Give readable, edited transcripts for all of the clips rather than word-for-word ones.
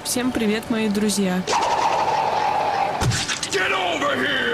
Всем привет, мои друзья. Get over here!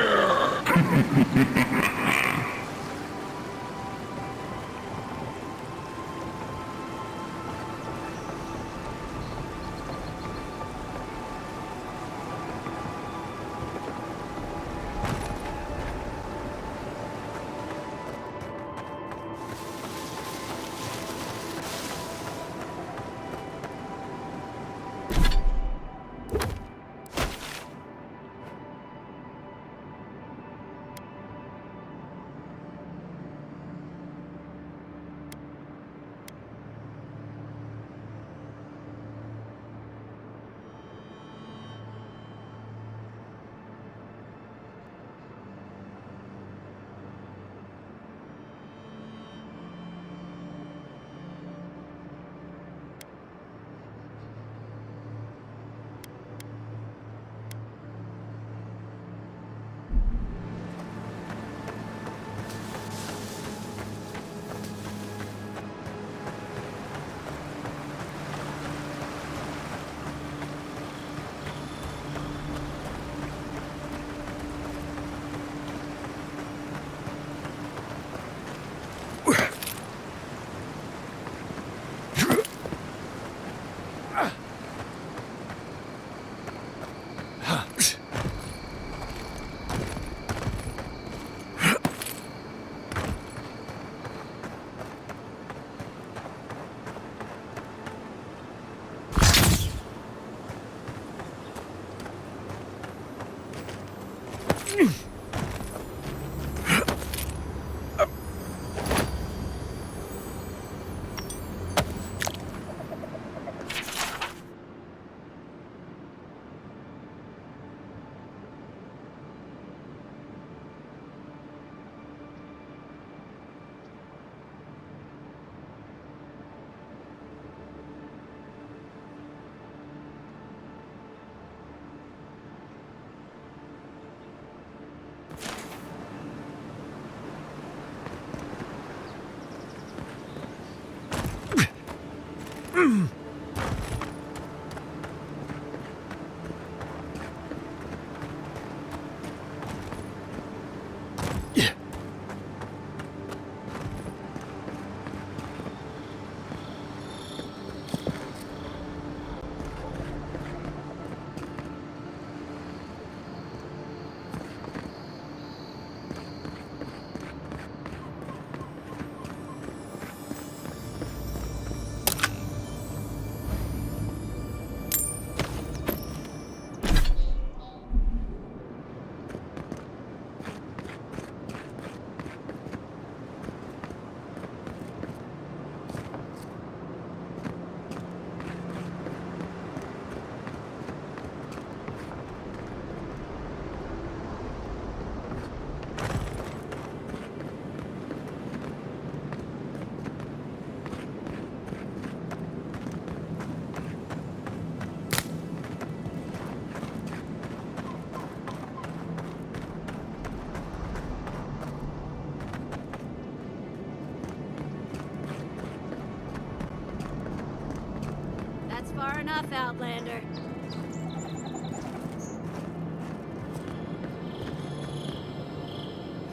Far enough, Outlander.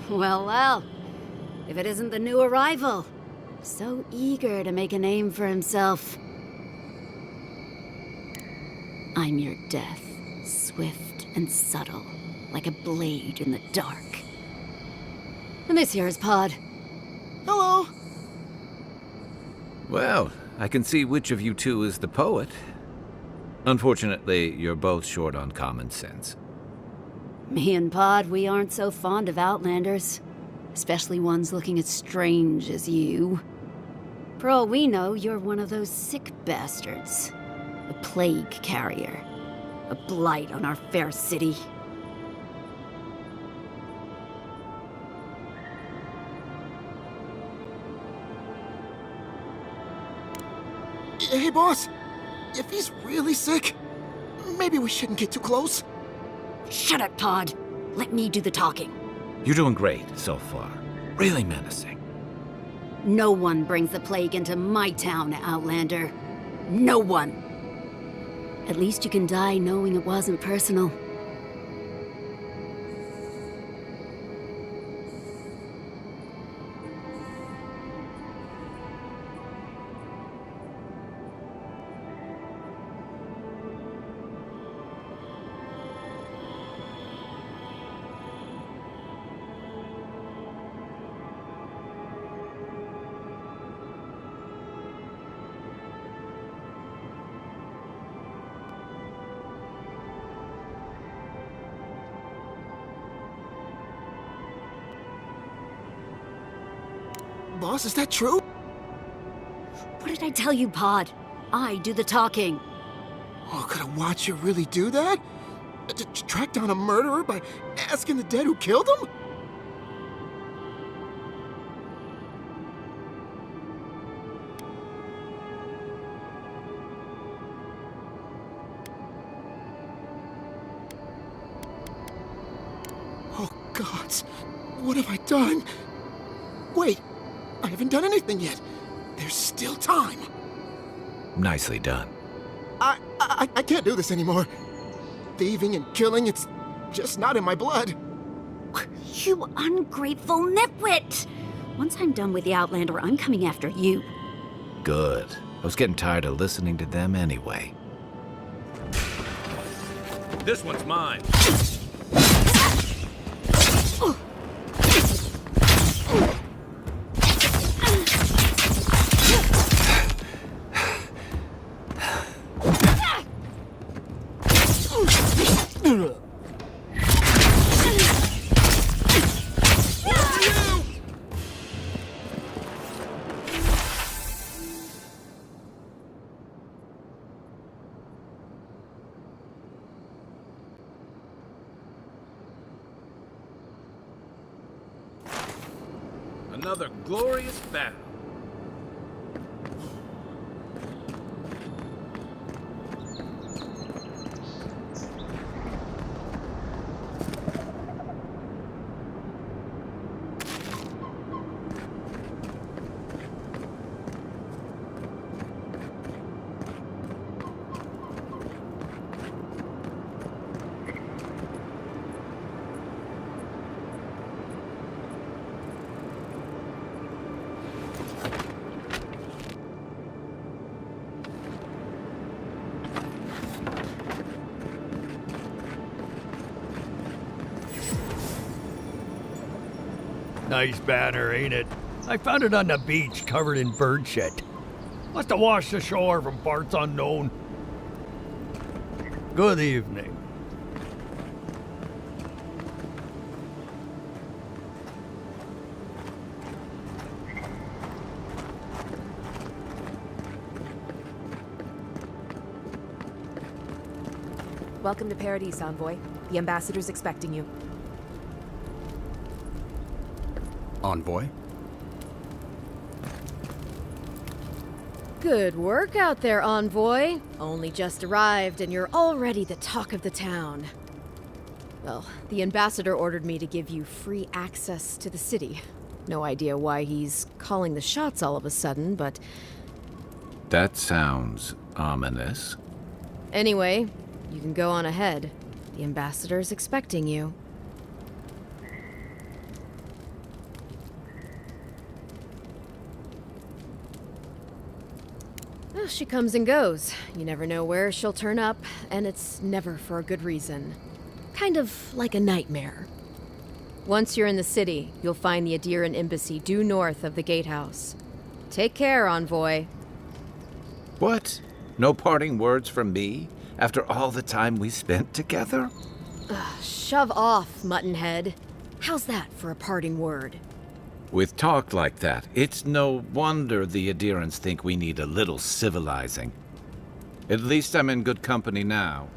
Well, well. If it isn't the new arrival. So eager to make a name for himself. I'm your death, swift and subtle, like a blade in the dark. And this here is Pod. Hello. Well, I can see which of you two is the poet. Unfortunately, you're both short on common sense. Me and Pod, we aren't so fond of Outlanders. Especially ones looking as strange as you. For all we know, you're one of those sick bastards. A plague carrier. A blight on our fair city. Hey, boss. If he's really sick, maybe we shouldn't get too close. Shut up, Pod. Let me do the talking. You're doing great so far. Really menacing. No one brings the plague into my town, Outlander. No one. At least you can die knowing it wasn't personal. Boss, is that true? What did I tell you, Pod? I do the talking. Oh, could I watch you really do that? To track down a murderer by asking the dead who killed him? Oh, gods. What have I done? Wait, I haven't done anything yet. There's still time. Nicely done. I can't do this anymore. Thieving and killing, it's just not in my blood. You ungrateful nitwit! Once I'm done with the Outlander, I'm coming after you. Good. I was getting tired of listening to them anyway. This one's mine. Another glorious battle. Nice banner, ain't it? I found it on the beach, covered in bird shit. Must have washed ashore from parts unknown. Good evening. Welcome to Paradise, Envoy. The ambassador's expecting you. Envoy? Good work out there, Envoy. Only just arrived and you're already the talk of the town. Well, the ambassador ordered me to give you free access to the city. No idea why he's calling the shots all of a sudden, but... That sounds ominous. Anyway, you can go on ahead. The ambassador's expecting you. Well, she comes and goes. You never know where she'll turn up, and it's never for a good reason. Kind of like a nightmare. Once you're in the city, you'll find the Adiran embassy due north of the gatehouse. Take care, Envoy. What? No parting words from me? After all the time we spent together? Shove off, Muttonhead. How's that for a parting word? With talk like that, it's no wonder the Adirans think we need a little civilizing. At least I'm in good company now,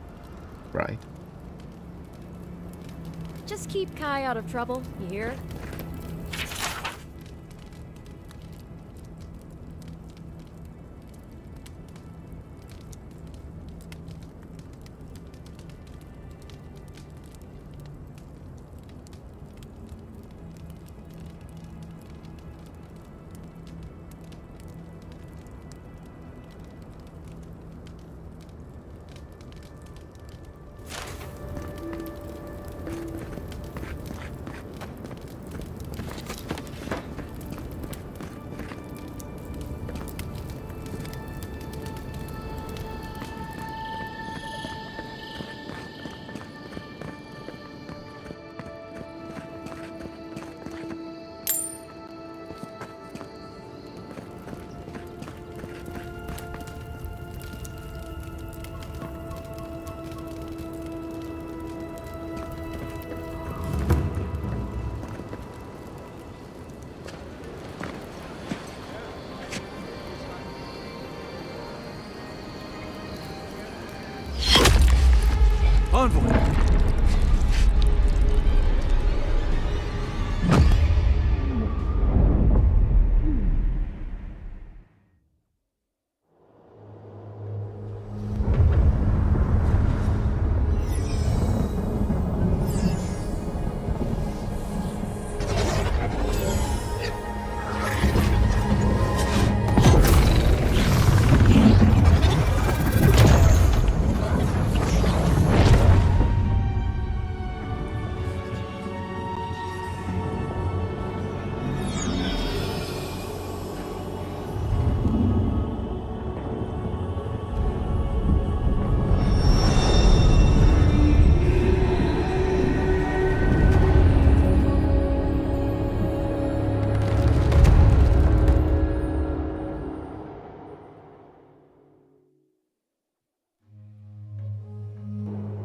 right? Just keep Kai out of trouble, you hear? Envoy!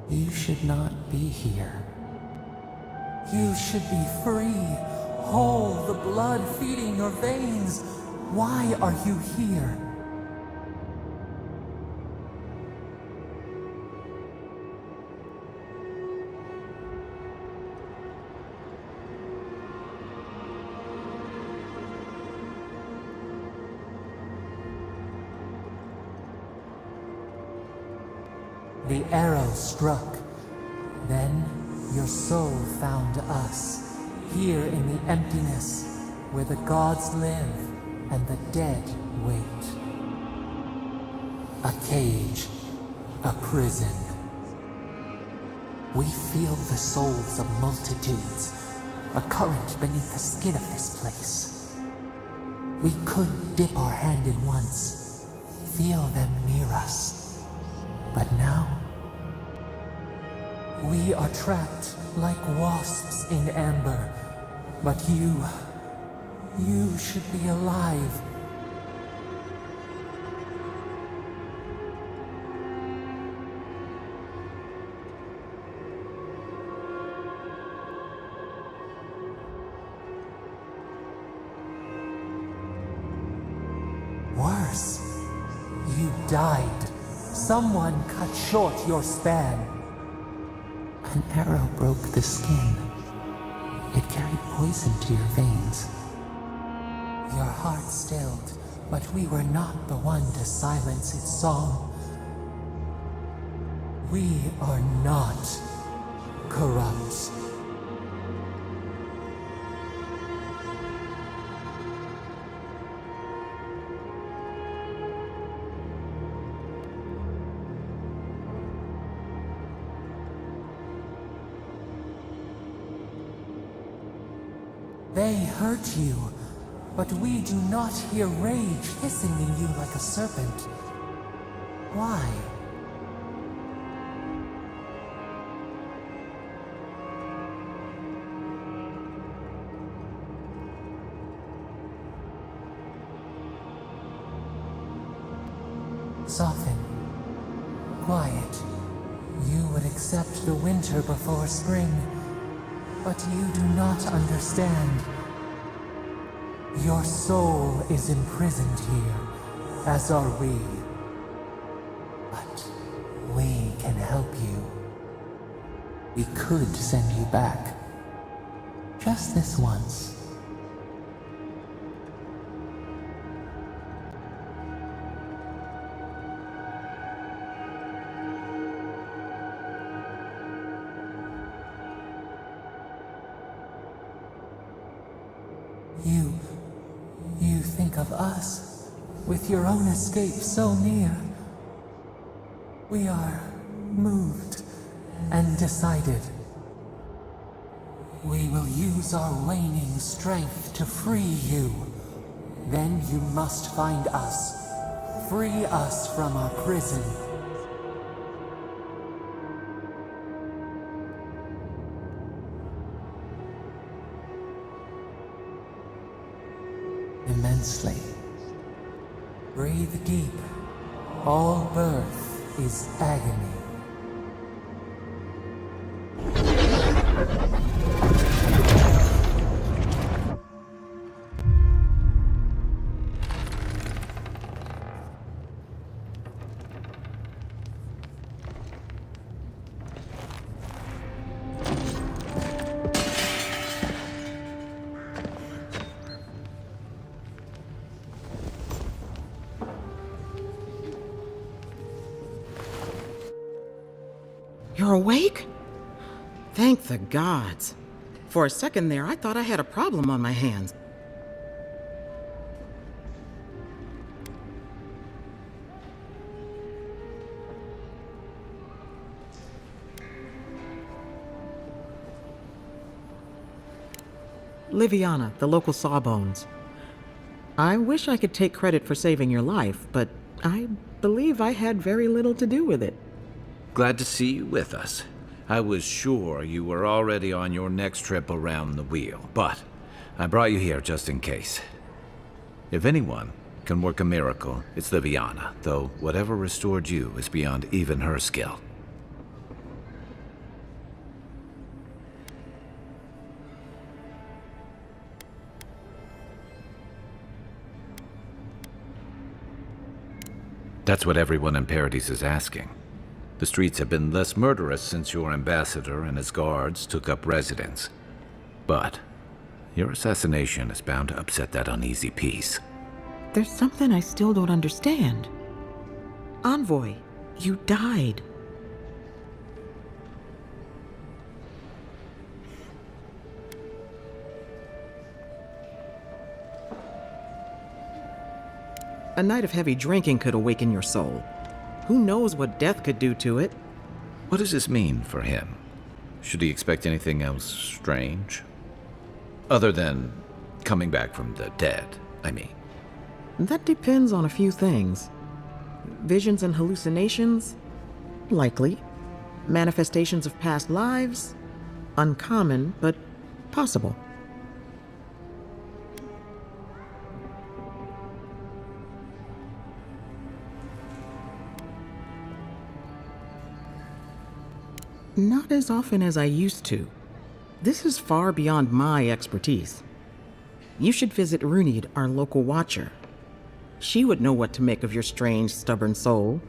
You should not be here. You should be free, whole, the blood feeding your veins. Why are you here? The arrow struck. Then your soul found us, here in the emptiness, where the gods live and the dead wait. A cage, a prison. We feel the souls of multitudes, a current beneath the skin of this place. We could dip our hand in once, feel them near us. But now, we are trapped like wasps in amber. But you should be alive. Worse, you died. Someone cut short your span. An arrow broke the skin. It carried poison to your veins. Your heart stilled, but we were not the one to silence its song. We are not corrupt. They hurt you, but we do not hear rage hissing in you like a serpent. Why? Soften. Quiet. You would accept the winter before spring. But you do not understand. Your soul is imprisoned here, as are we. But we can help you. We could send you back. Just this once. You think of us, with your own escape so near. We are moved and decided. We will use our waning strength to free you. Then you must find us. Free us from our prison. Immensely. Breathe deep. All birth is agony. You're awake? Thank the gods. For a second there, I thought I had a problem on my hands. Liviana, the local Sawbones. I wish I could take credit for saving your life, but I believe I had very little to do with it. Glad to see you with us. I was sure you were already on your next trip around the wheel, but I brought you here just in case. If anyone can work a miracle, it's Liviana, though whatever restored you is beyond even her skill. That's what everyone in Paradise is asking. The streets have been less murderous since your ambassador and his guards took up residence. But your assassination is bound to upset that uneasy peace. There's something I still don't understand. Envoy, you died. A night of heavy drinking could awaken your soul. Who knows what death could do to it? What does this mean for him? Should he expect anything else strange? Other than coming back from the dead, I mean. That depends on a few things. Visions and hallucinations? Likely. Manifestations of past lives? Uncommon, but possible. Not as often as I used to. This is far beyond my expertise. You should visit Runid, our local watcher. She would know what to make of your strange, stubborn soul.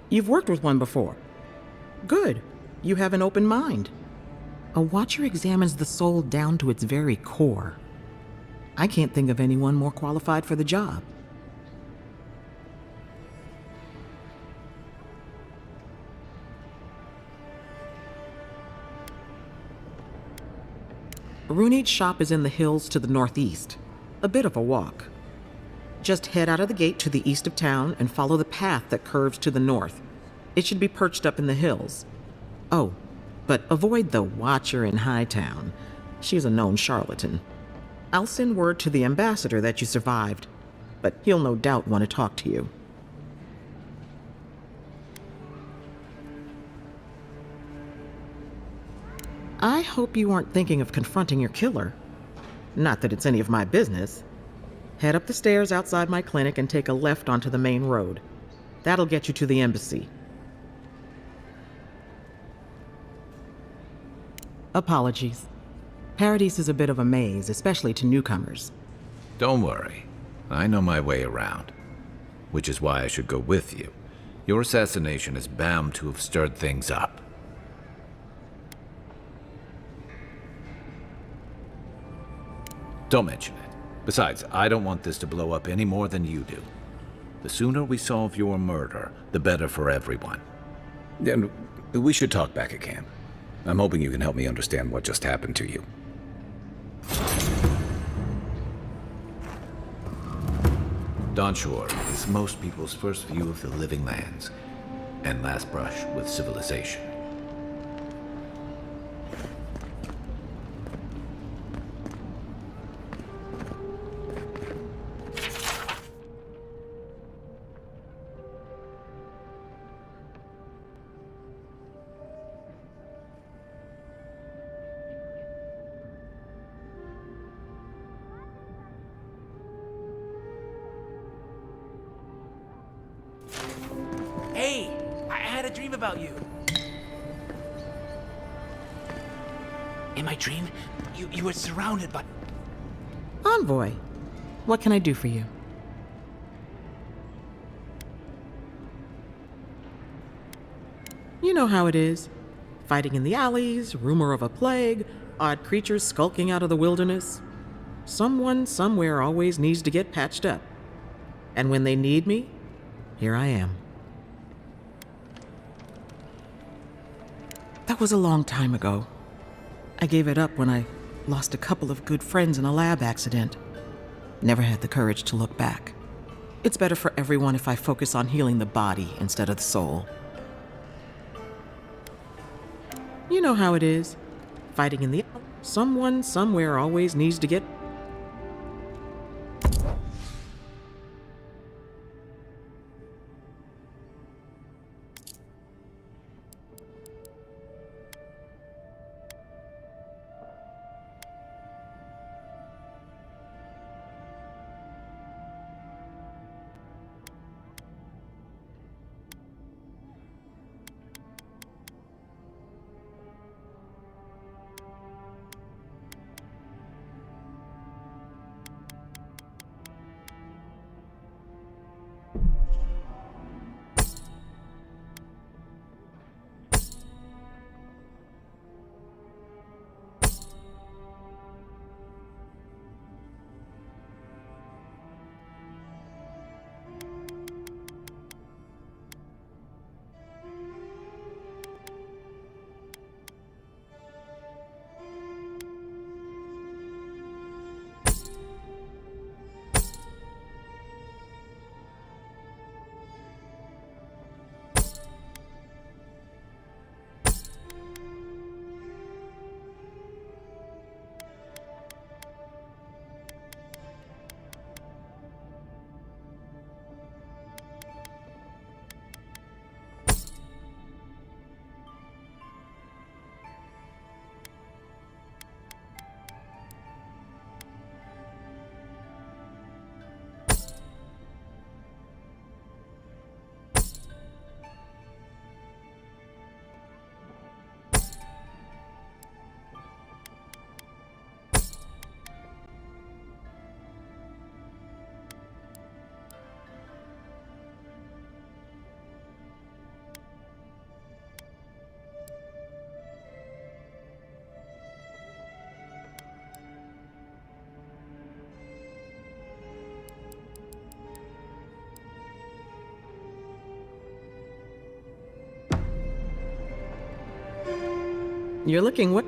You've worked with one before. Good. You have an open mind. A watcher examines the soul down to its very core. I can't think of anyone more qualified for the job. Runid's shop is in the hills to the northeast. A bit of a walk. Just head out of the gate to the east of town and follow the path that curves to the north. It should be perched up in the hills. Oh, but avoid the watcher in Hightown. She's a known charlatan. I'll send word to the ambassador that you survived, but he'll no doubt want to talk to you. I hope you aren't thinking of confronting your killer. Not that it's any of my business. Head up the stairs outside my clinic and take a left onto the main road. That'll get you to the embassy. Apologies. Paradise is a bit of a maze, especially to newcomers. Don't worry. I know my way around. Which is why I should go with you. Your assassination is bound to have stirred things up. Don't mention it. Besides, I don't want this to blow up any more than you do. The sooner we solve your murder, the better for everyone. And we should talk back at camp. I'm hoping you can help me understand what just happened to you. Dawnshore is most people's first view of the living lands, and last brush with civilization. Hey, I had a dream about you. In my dream, you were surrounded by... Envoy, what can I do for you? You know how it is. Fighting in the alleys, rumor of a plague, odd creatures skulking out of the wilderness. someone somewhere always needs to get patched up. And when they need me, here I am. That was a long time ago. I gave it up when I lost a couple of good friends in a lab accident. Never had the courage to look back. It's better for everyone if I focus on healing the body instead of the soul. You know how it is. Fighting in the... Someone somewhere always needs to get... You're looking what?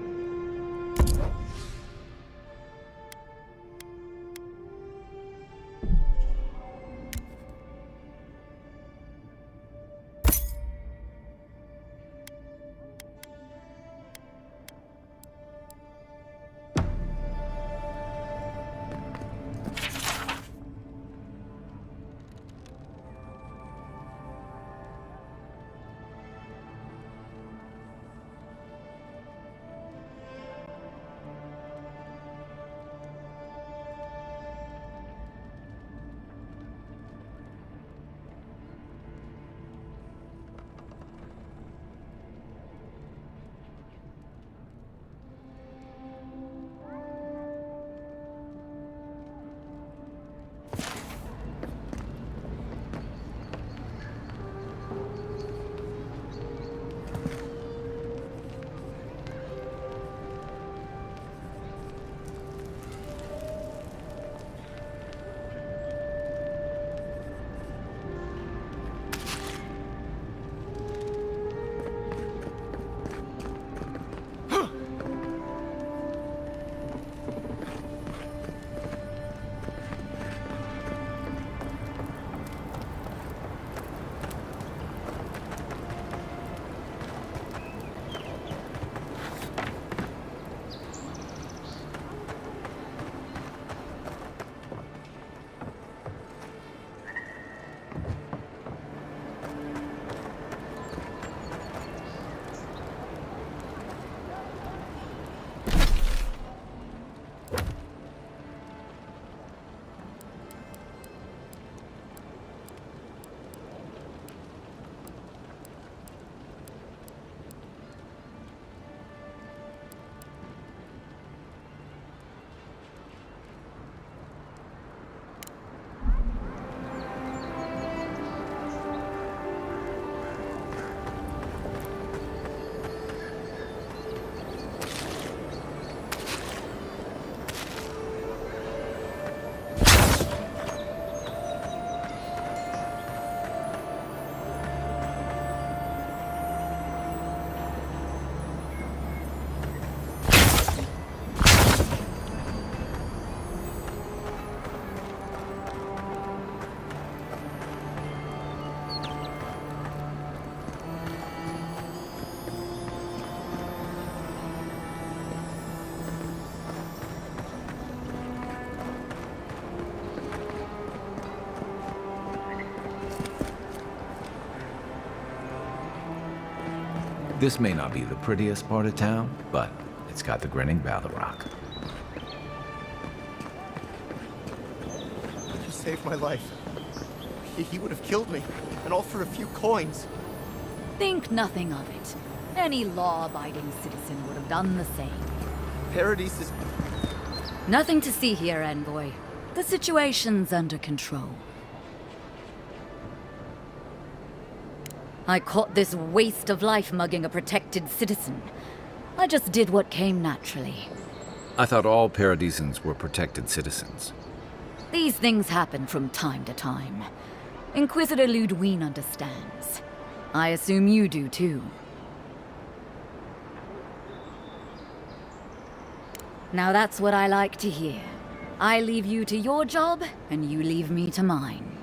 This may not be the prettiest part of town, but it's got the grinning Balrog. You saved my life. He would have killed me, and all for a few coins. Think nothing of it. Any law-abiding citizen would have done the same. Paradise is... Nothing to see here, envoy. The situation's under control. I caught this waste of life mugging a protected citizen. I just did what came naturally. I thought all Paradisans were protected citizens. These things happen from time to time. Inquisitor Ludwig understands. I assume you do too. Now that's what I like to hear. I leave you to your job, and you leave me to mine.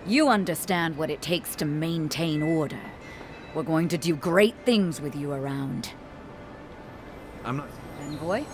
You understand what it takes to maintain order. We're going to do great things with you around. I'm not... Envoy?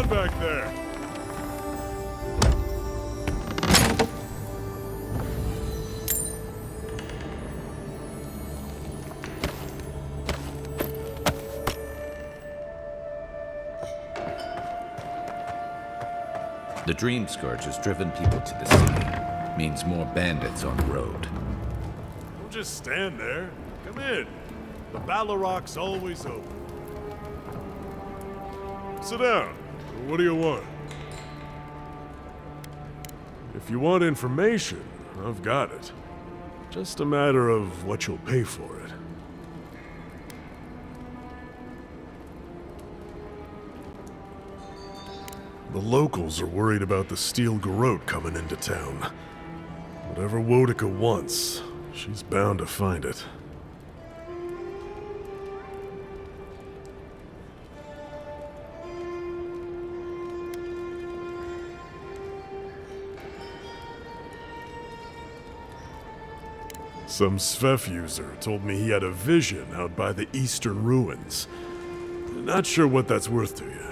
Back there. The Dream Scourge has driven people to the city. Means more bandits on the road. Don't just stand there. Come in. The Balrog's always open. Sit down. What do you want? If you want information, I've got it. Just a matter of what you'll pay for it. The locals are worried about the steel garrote coming into town. Whatever Wodica wants, she's bound to find it. Some Svef user told me he had a vision out by the eastern ruins. Not sure what that's worth to you.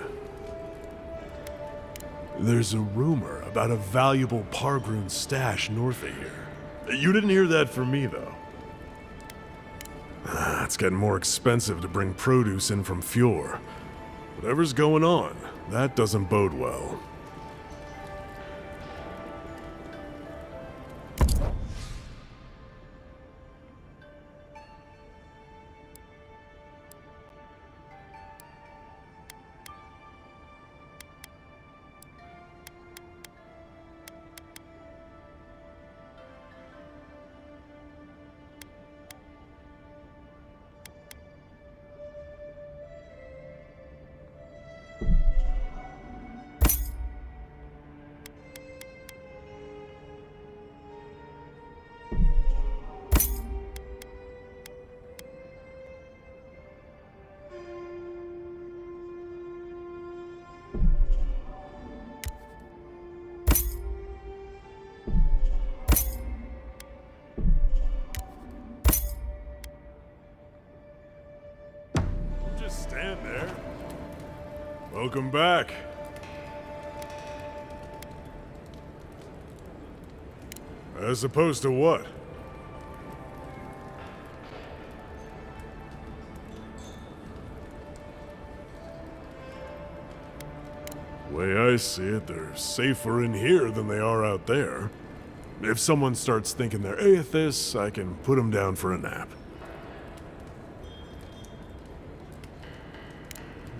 There's a rumor about a valuable Pargrun stash north of here. You didn't hear that from me, though. It's getting more expensive to bring produce in from Fjord. Whatever's going on, that doesn't bode well. Just stand there. Welcome back. As opposed to what? The way I see it, they're safer in here than they are out there. If someone starts thinking they're atheists, I can put them down for a nap.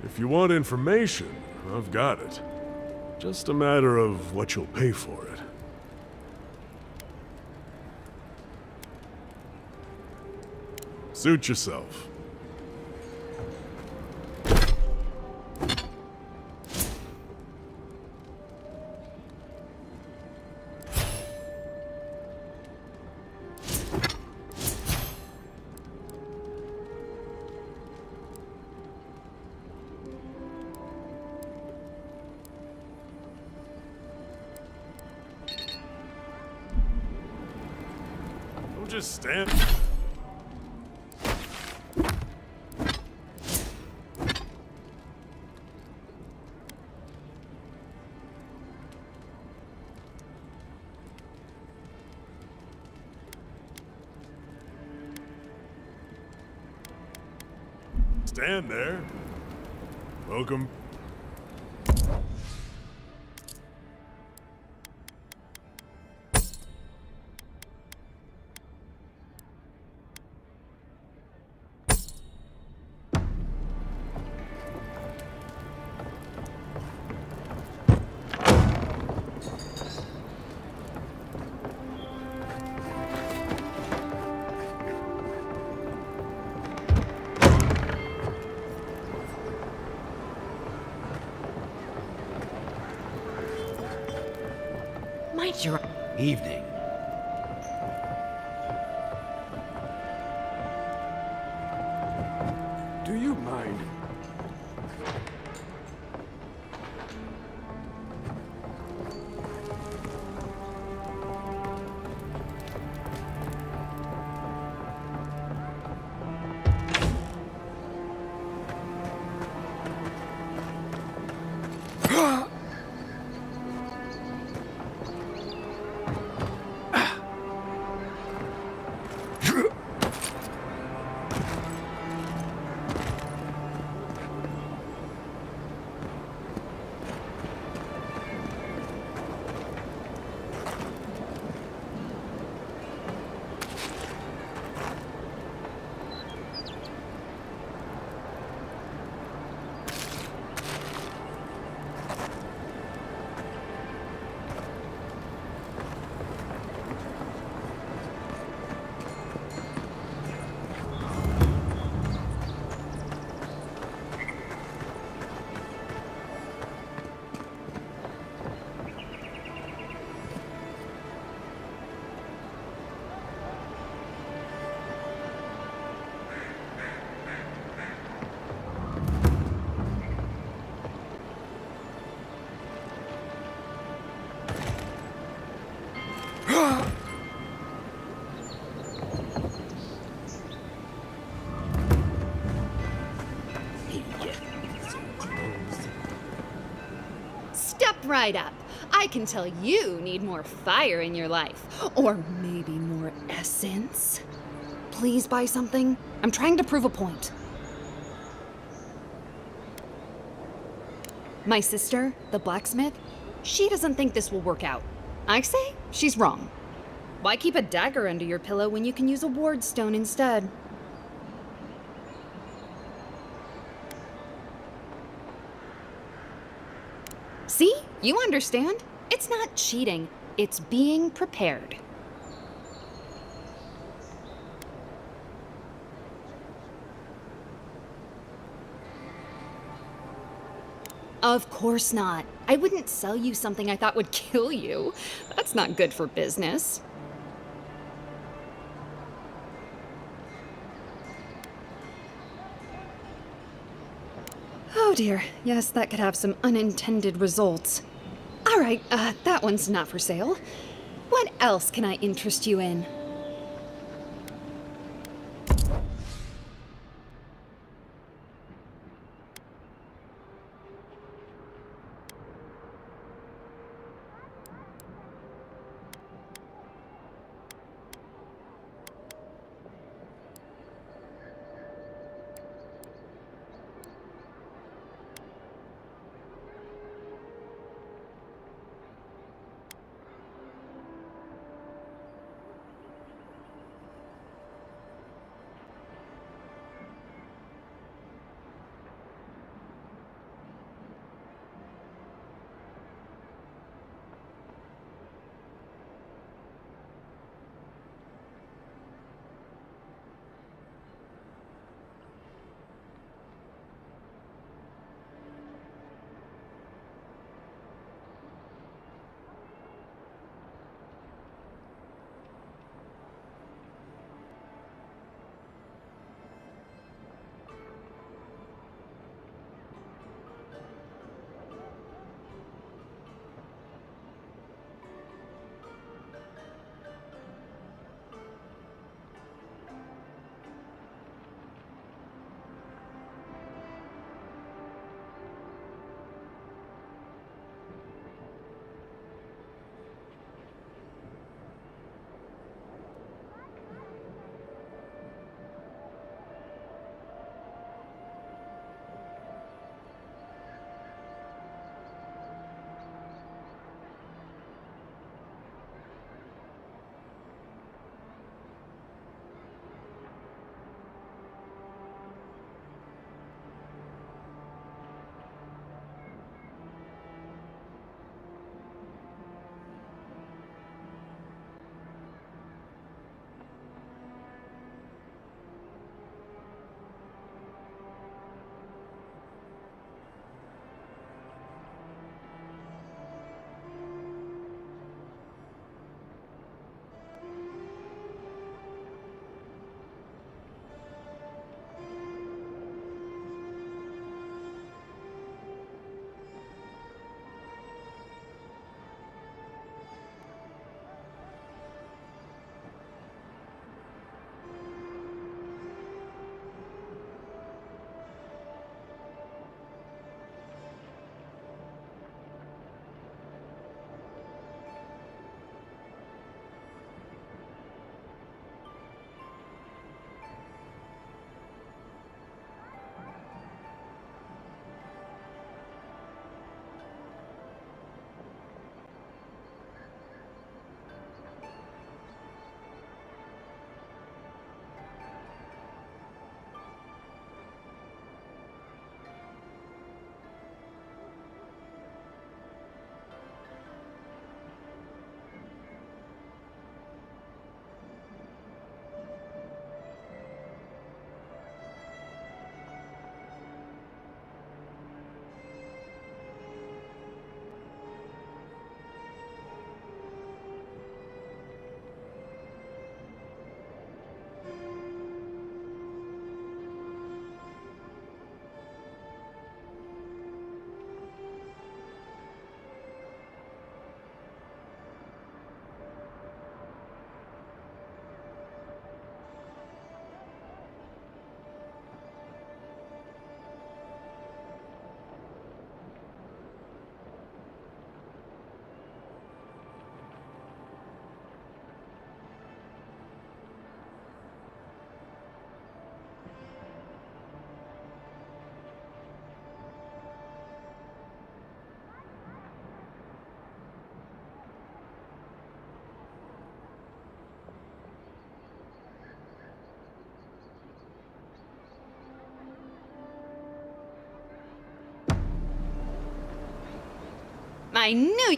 If you want information, I've got it. Just a matter of what you'll pay for it. Suit yourself. Don't just stand. Stand there. Welcome. Mind your Evening. Do you mind? Step right up. I can tell you need more fire in your life. Or maybe more essence. Please buy something. I'm trying to prove a point. My sister, the blacksmith, she doesn't think this will work out. I say she's wrong. Why keep a dagger under your pillow when you can use a ward stone instead? See? You understand? It's not cheating. It's being prepared. Of course not. I wouldn't sell you something I thought would kill you. That's not good for business. Oh dear, yes, that could have some unintended results. All right, that one's not for sale. What else can I interest you in? I knew.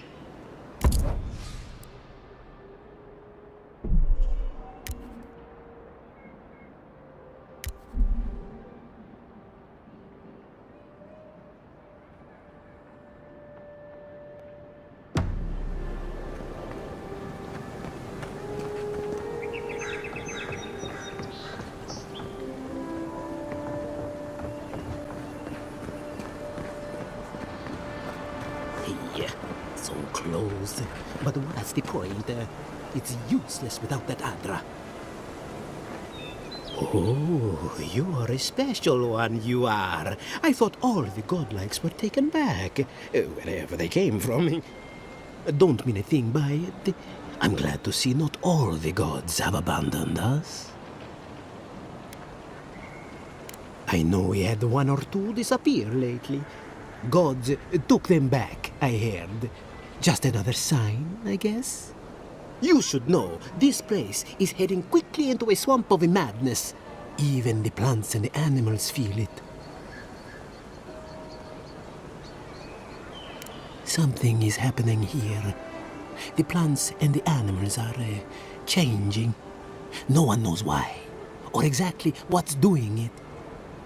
So close. But what's the point? It's useless without that Adra. Oh, you are a special one, you are. I thought all the godlikes were taken back, wherever they came from. Don't mean a thing by it. I'm glad to see not all the gods have abandoned us. I know we had one or two disappear lately. Gods took them back, I heard. Just another sign, I guess? You should know, this place is heading quickly into a swamp of madness. Even the plants and the animals feel it. Something is happening here. The plants and the animals are changing. No one knows why, or exactly what's doing it.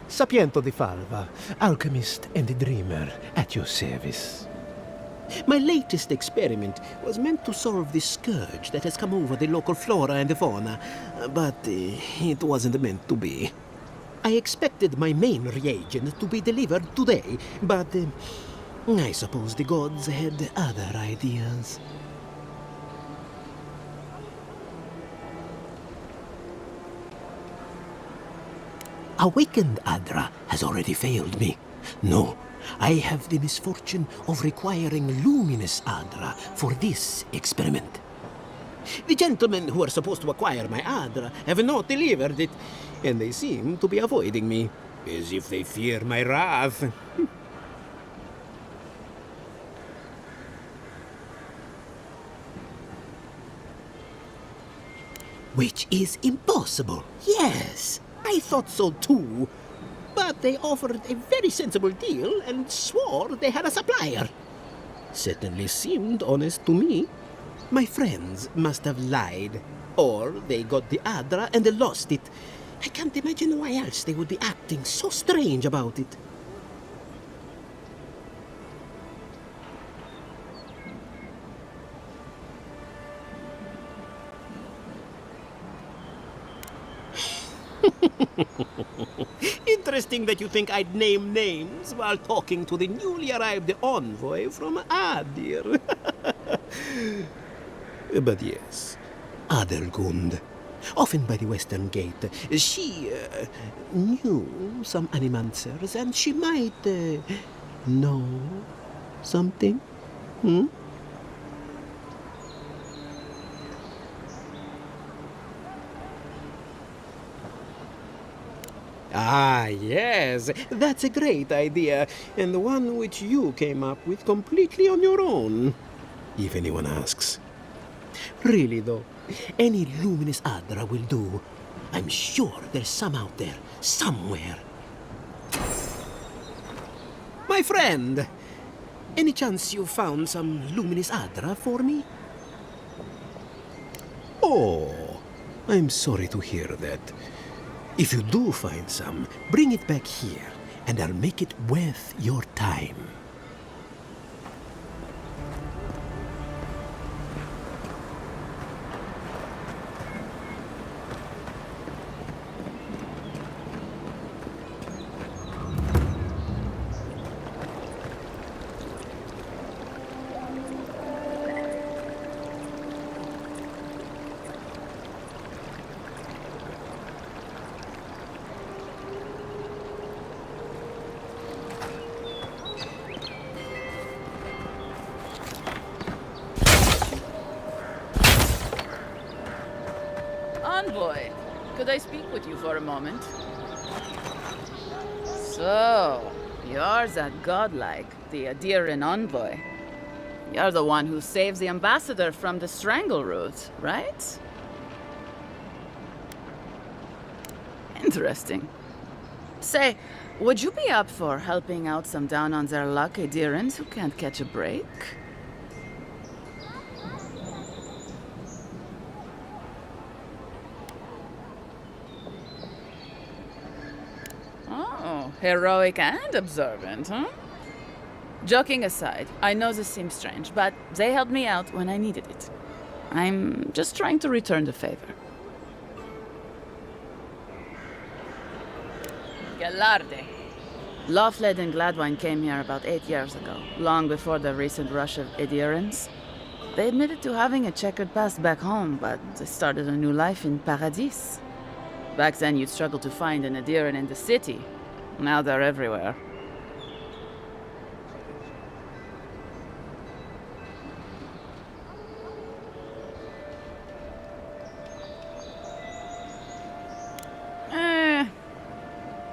Sapiento di Falva, alchemist and a dreamer, at your service. My latest experiment was meant to solve the scourge that has come over the local flora and the fauna, but it wasn't meant to be. I expected my main reagent to be delivered today, but I suppose the gods had other ideas. Awakened Adra has already failed me. No, I have the misfortune of requiring luminous Adra for this experiment. The gentlemen who are supposed to acquire my Adra have not delivered it, and they seem to be avoiding me, as if they fear my wrath. Which is impossible, yes. I thought so too. But they offered a very sensible deal and swore they had a supplier. Certainly seemed honest to me. My friends must have lied. Or they got the Adra and they lost it. I can't imagine why else they would be acting so strange about it. Interesting that you think I'd name names while talking to the newly arrived envoy from Adir. But yes, Adelgund, often by the western gate, she knew some animancers and she might know something. Ah, yes, that's a great idea, and the one which you came up with completely on your own, if anyone asks. Really, though, any luminous Adra will do. I'm sure there's some out there, somewhere. My friend, any chance you found some luminous Adra for me? Oh, I'm sorry to hear that. If you do find some, bring it back here, and I'll make it worth your time. Envoy, could I speak with you for a moment? So, you're that godlike, the Adiran envoy. You're the one who saves the ambassador from the Strangleroot, right? Interesting. Say, would you be up for helping out some down-on-their-luck Adirans who can't catch a break? Heroic and observant, huh? Joking aside, I know this seems strange, but they helped me out when I needed it. I'm just trying to return the favor. Galarde. Lawfled and Gladwine came here about 8 years ago, long before the recent rush of adherents. They admitted to having a checkered past back home, but they started a new life in Paradis. Back then, you'd struggle to find an adherent in the city. Now they're everywhere.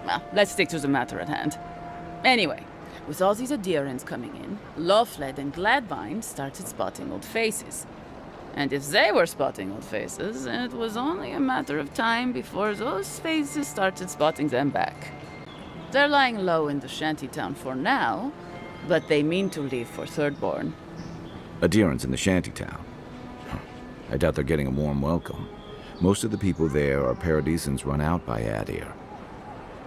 Well, let's stick to the matter at hand. Anyway, with all these adherents coming in, Lawfled and Gladwine started spotting old faces. And if they were spotting old faces, it was only a matter of time before those faces started spotting them back. They're lying low in the shantytown for now, but they mean to leave for Thirdborn. Adherents in the shantytown. I doubt they're getting a warm welcome. Most of the people there are Paradisans run out by Adir.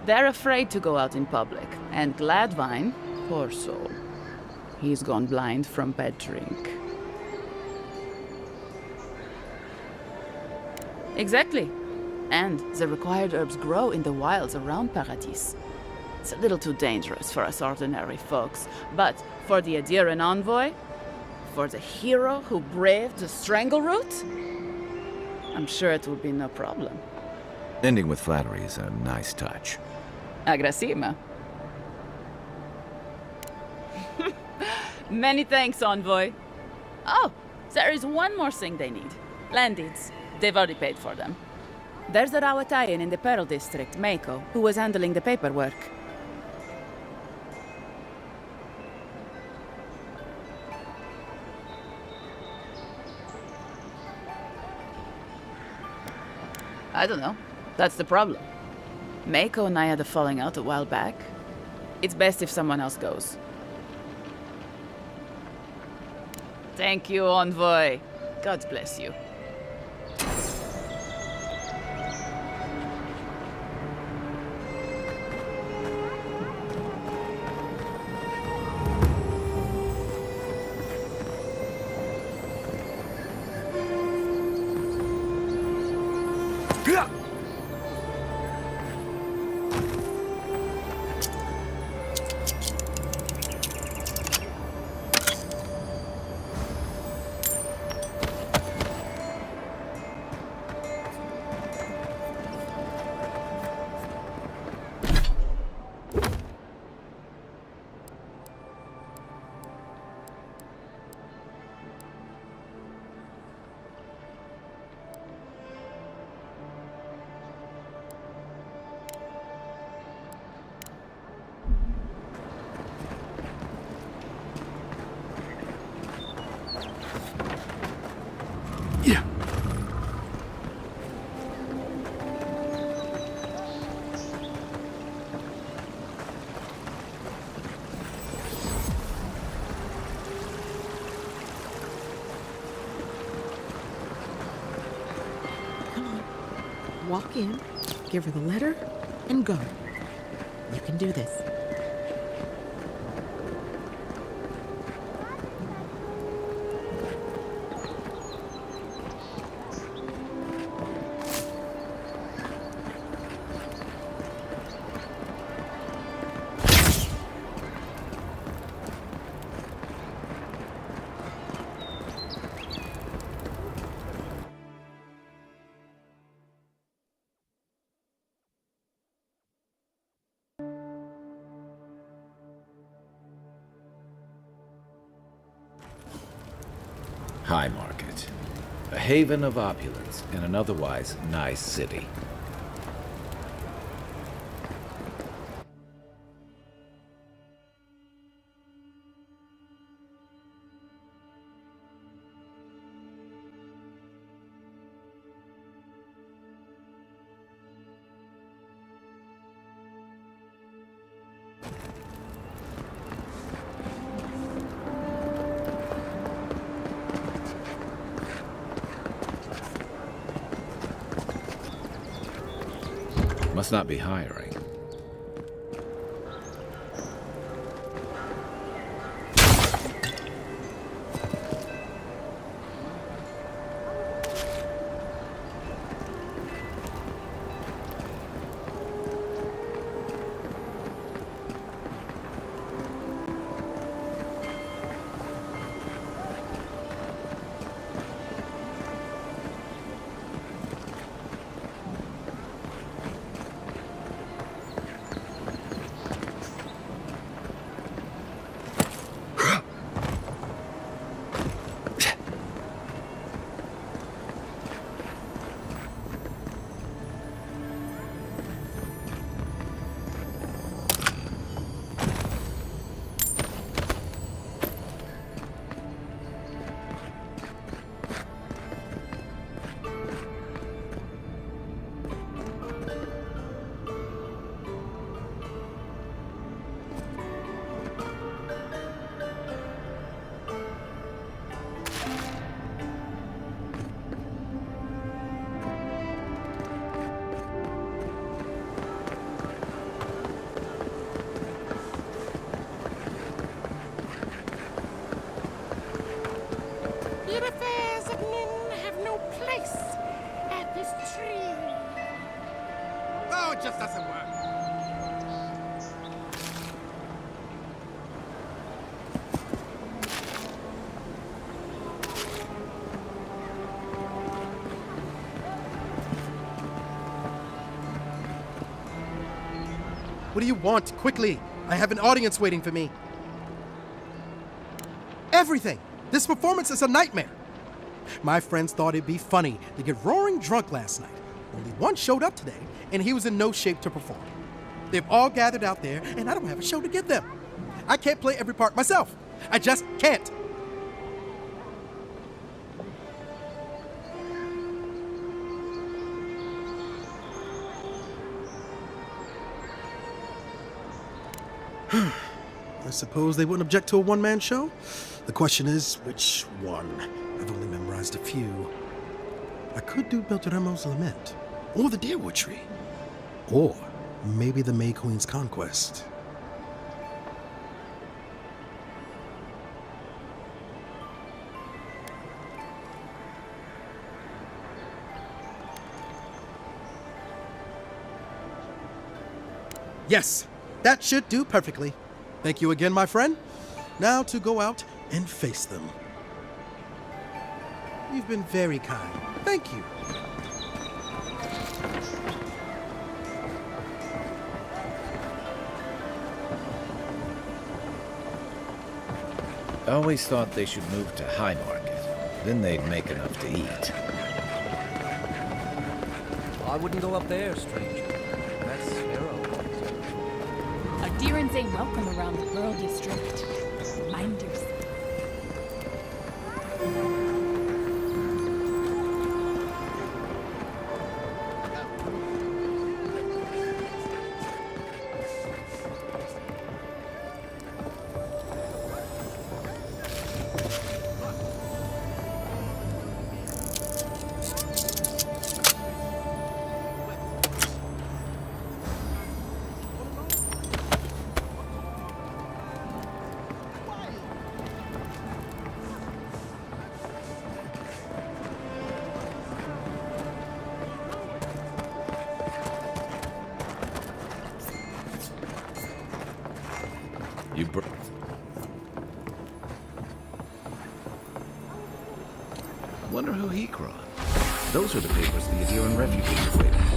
They're afraid to go out in public, and Gladwine, poor soul, he's gone blind from bad drink. Exactly. And the required herbs grow in the wilds around Paradis. It's a little too dangerous for us ordinary folks, but for the adherent envoy, for the hero who braved the strangle route, I'm sure it will be no problem. Ending with flattery is a nice touch. Agrasima. Many thanks, envoy. Oh, there is one more thing they need. Land deeds. They've already paid for them. There's a Rawatayan in the Pearl District, Mako, who was handling the paperwork. I don't know. That's the problem. Mako and I had a falling out a while back. It's best if someone else goes. Thank you, envoy. God bless you. Walk in, give her the letter, and go. You can do this. High Market. A haven of opulence in an otherwise nice city. Must not be hiring. What do you want? Quickly! I have an audience waiting for me. Everything! This performance is a nightmare! My friends thought it'd be funny to get roaring drunk last night. Only one showed up today, and he was in no shape to perform. They've all gathered out there, and I don't have a show to give them. I can't play every part myself. I just can't. I suppose they wouldn't object to a one-man show? The question is, which one? I've only memorized a few. I could do Beltramo's Lament, or the Deerwood Tree, or maybe the May Queen's Conquest. Yes, that should do perfectly. Thank you again, my friend. Now to go out and face them. You've been very kind. Thank you. I always thought they should move to High Market. Then they'd make enough to eat. I wouldn't go up there, stranger. That's narrow. Adherents ain't welcome around the Pearl District. Mind yourself. Wonder who he crossed. Those are the papers the Adherent refugees are waiting for.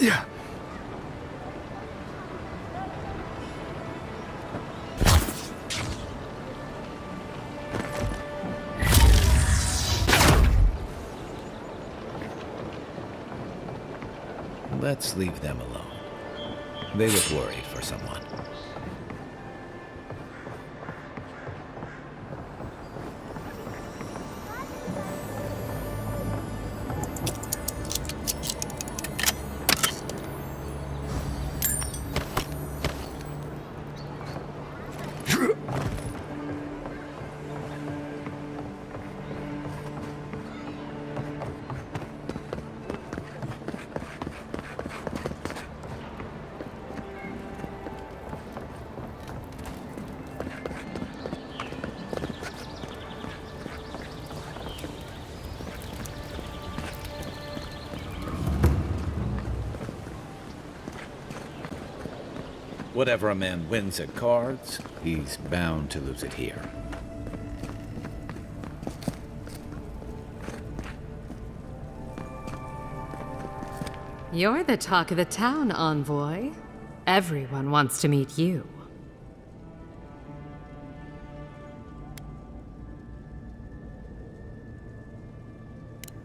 Yeah. Let's leave them alone. They look worried for someone. Whatever a man wins at cards, he's bound to lose it here. You're the talk of the town, envoy. Everyone wants to meet you.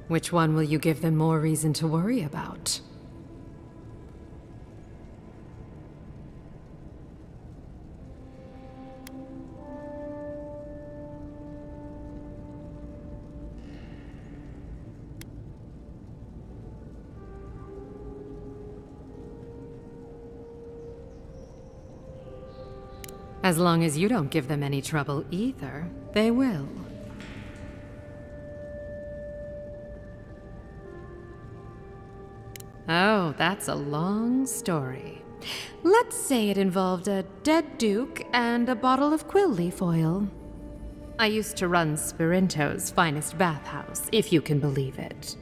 Which one will you give them more reason to worry about? As long as you don't give them any trouble either, they will. Oh, that's a long story. Let's say it involved a dead duke and a bottle of quill leaf oil. I used to run Spirinto's finest bathhouse, if you can believe it.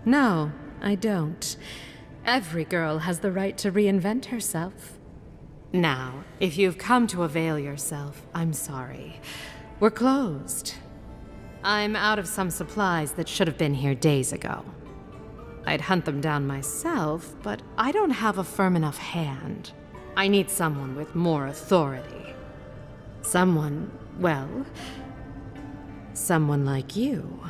No, I don't. Every girl has the right to reinvent herself. Now, if you've come to avail yourself, I'm sorry. We're closed. I'm out of some supplies that should have been here days ago. I'd hunt them down myself, but I don't have a firm enough hand. I need someone with more authority. Someone, well, someone like you.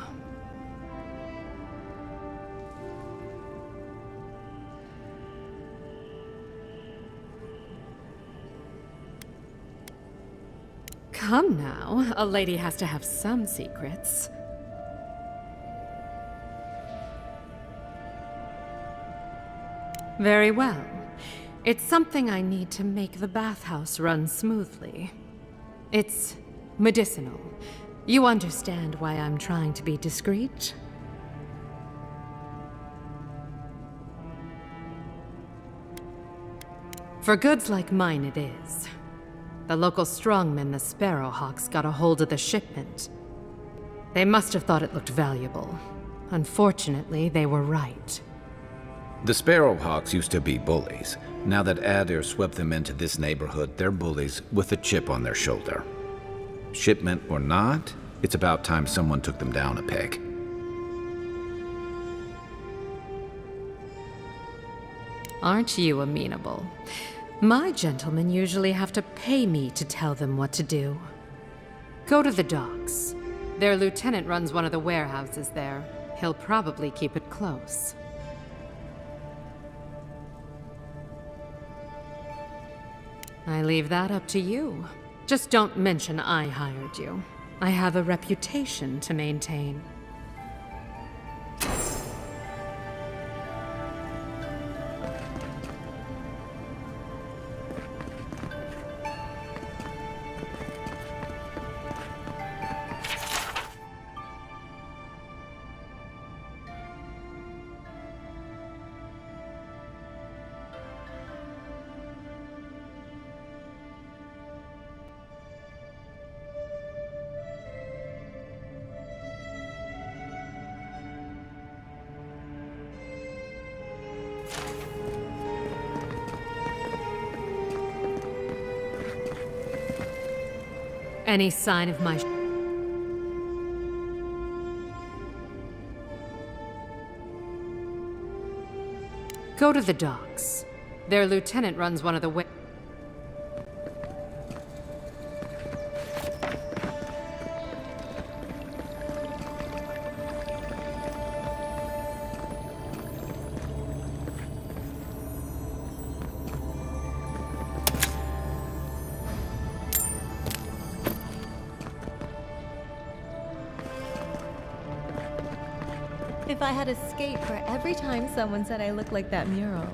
Come now, a lady has to have some secrets. Very well. It's something I need to make the bathhouse run smoothly. It's medicinal. You understand why I'm trying to be discreet? For goods like mine it is. The local strongmen, the Sparrowhawks, got a hold of the shipment. They must have thought it looked valuable. Unfortunately, they were right. The Sparrowhawks used to be bullies. Now that Adair swept them into this neighborhood, they're bullies with a chip on their shoulder. Shipment or not, it's about time someone took them down a peg. Aren't you amenable? My gentlemen usually have to pay me to tell them what to do. Go to the docks. Their lieutenant runs one of the warehouses there. He'll probably keep it close. I leave that up to you. Just don't mention I hired you. I have a reputation to maintain. Any sign of my... Go to the docks. Their lieutenant runs one of the... If I had a skate for every time someone said I look like that mural.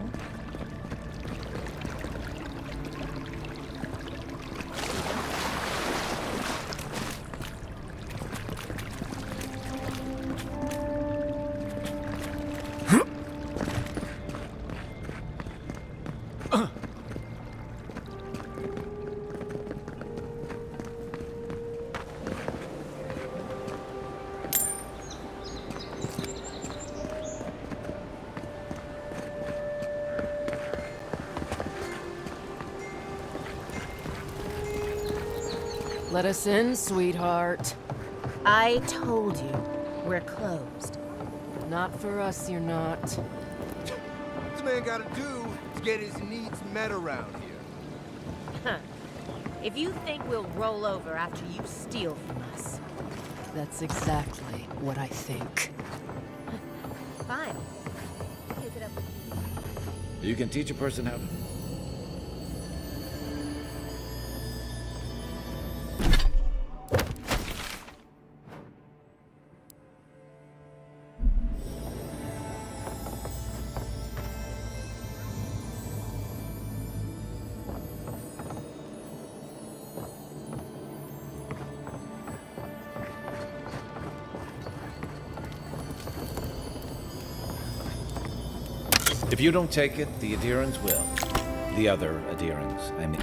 Let us in, sweetheart. I told you, we're closed. Not for us, you're not. This man gotta do to get his needs met around here. Huh. If you think we'll roll over after you steal from us. That's exactly what I think. Fine. Take it up with you. You can teach a person how to... If you don't take it, the adherents will. The other adherents, I mean.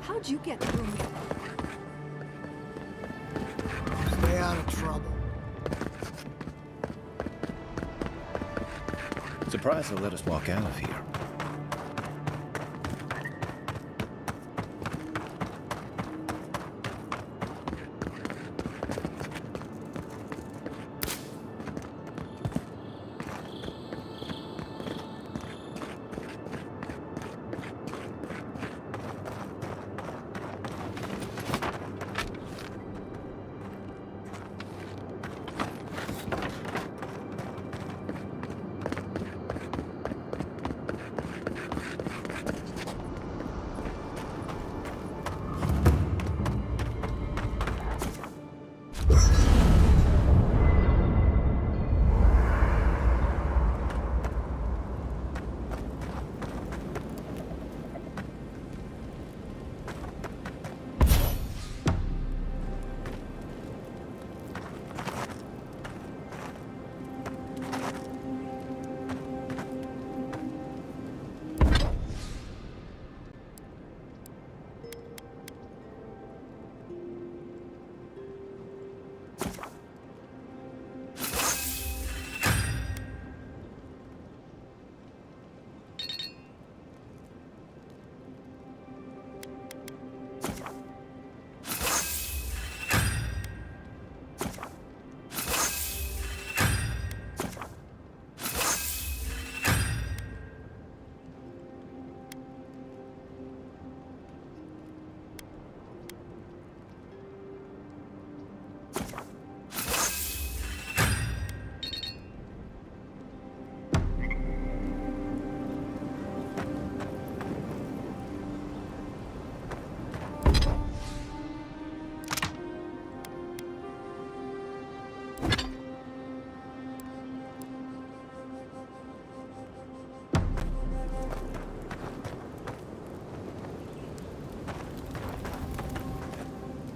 How'd you get through me? Stay out of trouble. Surprised they'll let us walk out of here.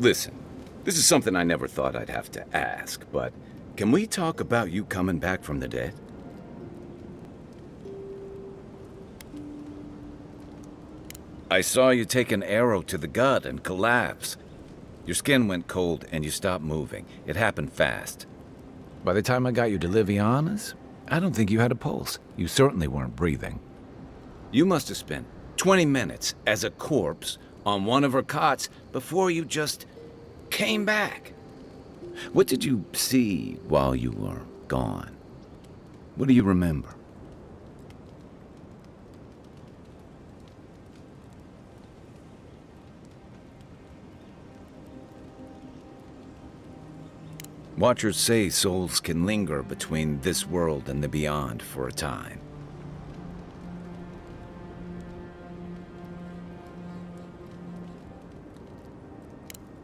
Listen, this is something I never thought I'd have to ask, but can we talk about you coming back from the dead? I saw you take an arrow to the gut and collapse. Your skin went cold and you stopped moving. It happened fast. By the time I got you to Liviana's, I don't think you had a pulse. You certainly weren't breathing. You must have spent 20 minutes as a corpse on one of her cots before you just came back. What did you see while you were gone? What do you remember? Watchers say souls can linger between this world and the beyond for a time.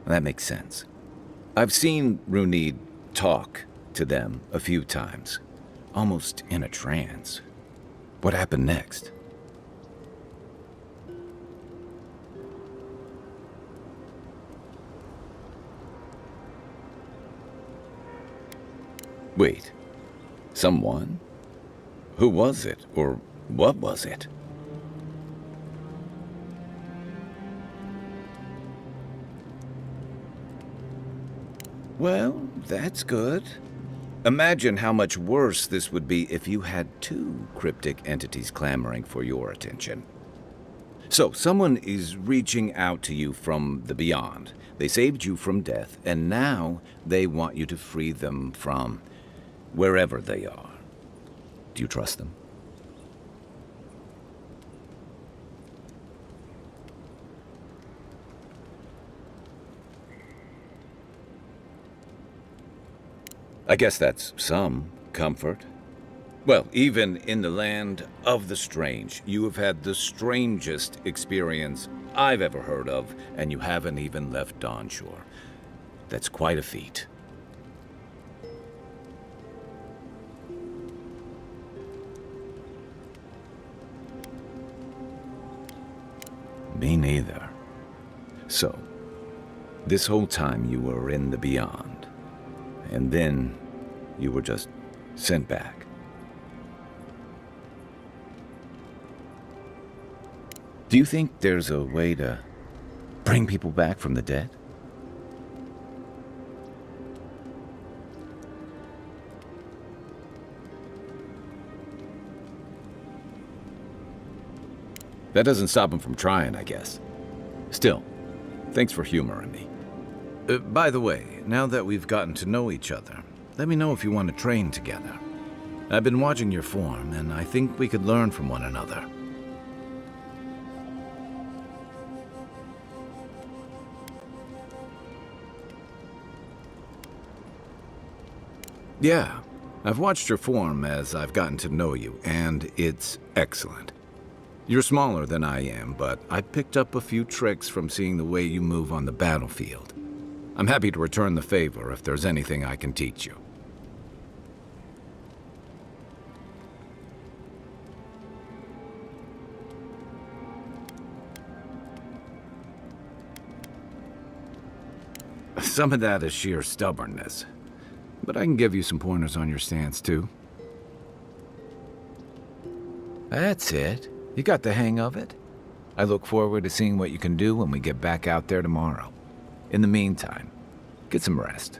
That makes sense. I've seen Runid talk to them a few times, almost in a trance. What happened next? Wait, someone? Who was it, or what was it? Well, that's good. Imagine how much worse this would be if you had two cryptic entities clamoring for your attention. So, someone is reaching out to you from the beyond. They saved you from death, and now they want you to free them from wherever they are. Do you trust them? I guess that's some comfort. Well, even in the land of the strange, you have had the strangest experience I've ever heard of, and you haven't even left Dawnshore. That's quite a feat. Me neither. So, this whole time you were in the beyond, and then you were just sent back. Do you think there's a way to bring people back from the dead? That doesn't stop him from trying, I guess. Still, thanks for humoring me. By the way, now that we've gotten to know each other, let me know if you want to train together. I've been watching your form, and I think we could learn from one another. Yeah, I've watched your form as I've gotten to know you, and it's excellent. You're smaller than I am, but I picked up a few tricks from seeing the way you move on the battlefield. I'm happy to return the favor if there's anything I can teach you. Some of that is sheer stubbornness, but I can give you some pointers on your stance, too. That's it. You got the hang of it. I look forward to seeing what you can do when we get back out there tomorrow. In the meantime, get some rest.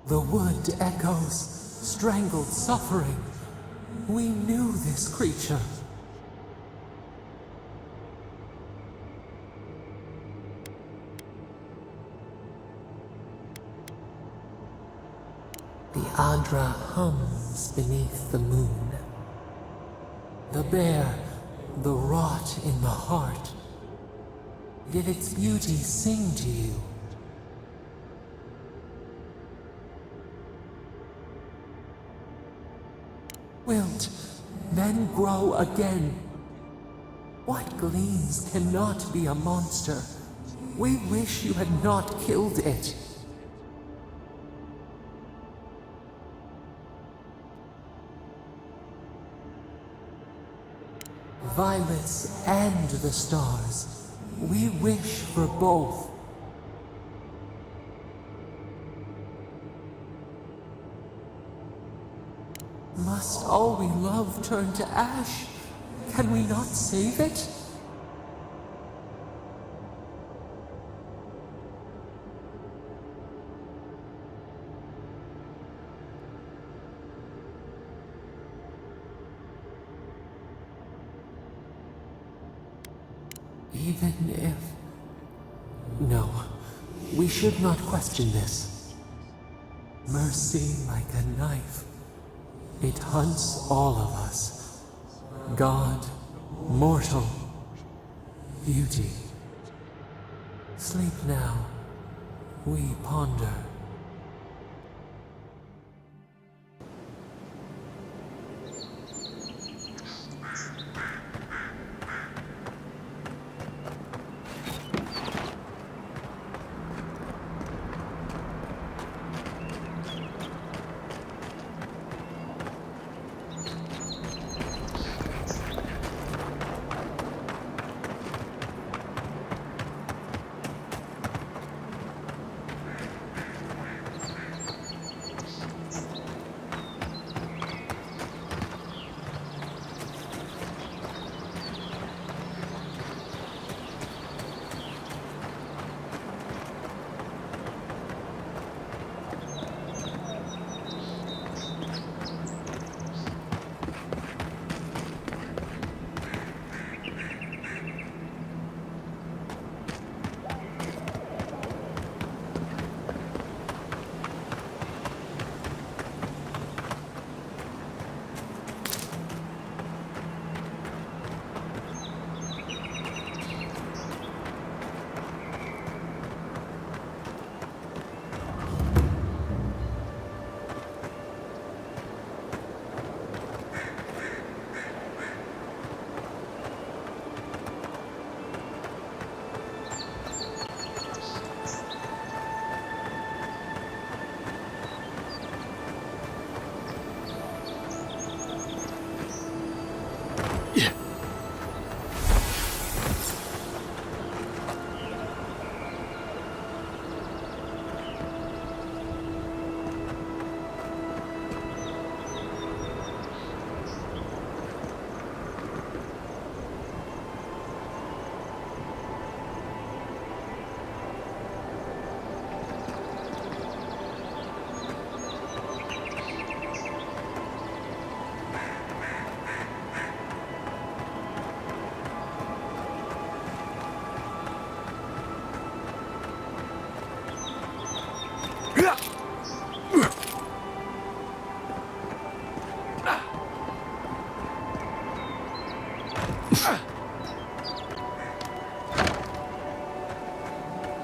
The wood echoes, strangled suffering. We knew this creature. The Adra hums beneath the moon. The bear, the rot in the heart. Did its beauty sing to you? Wilt then grow again. What gleams cannot be a monster. We wish you had not killed it. Violets and the stars. We wish for both. Must all we love turn to ash? Can we not save it? Even if... No, we should not question this. Mercy like a knife. It hunts all of us. God, mortal, beauty. Sleep now. We ponder.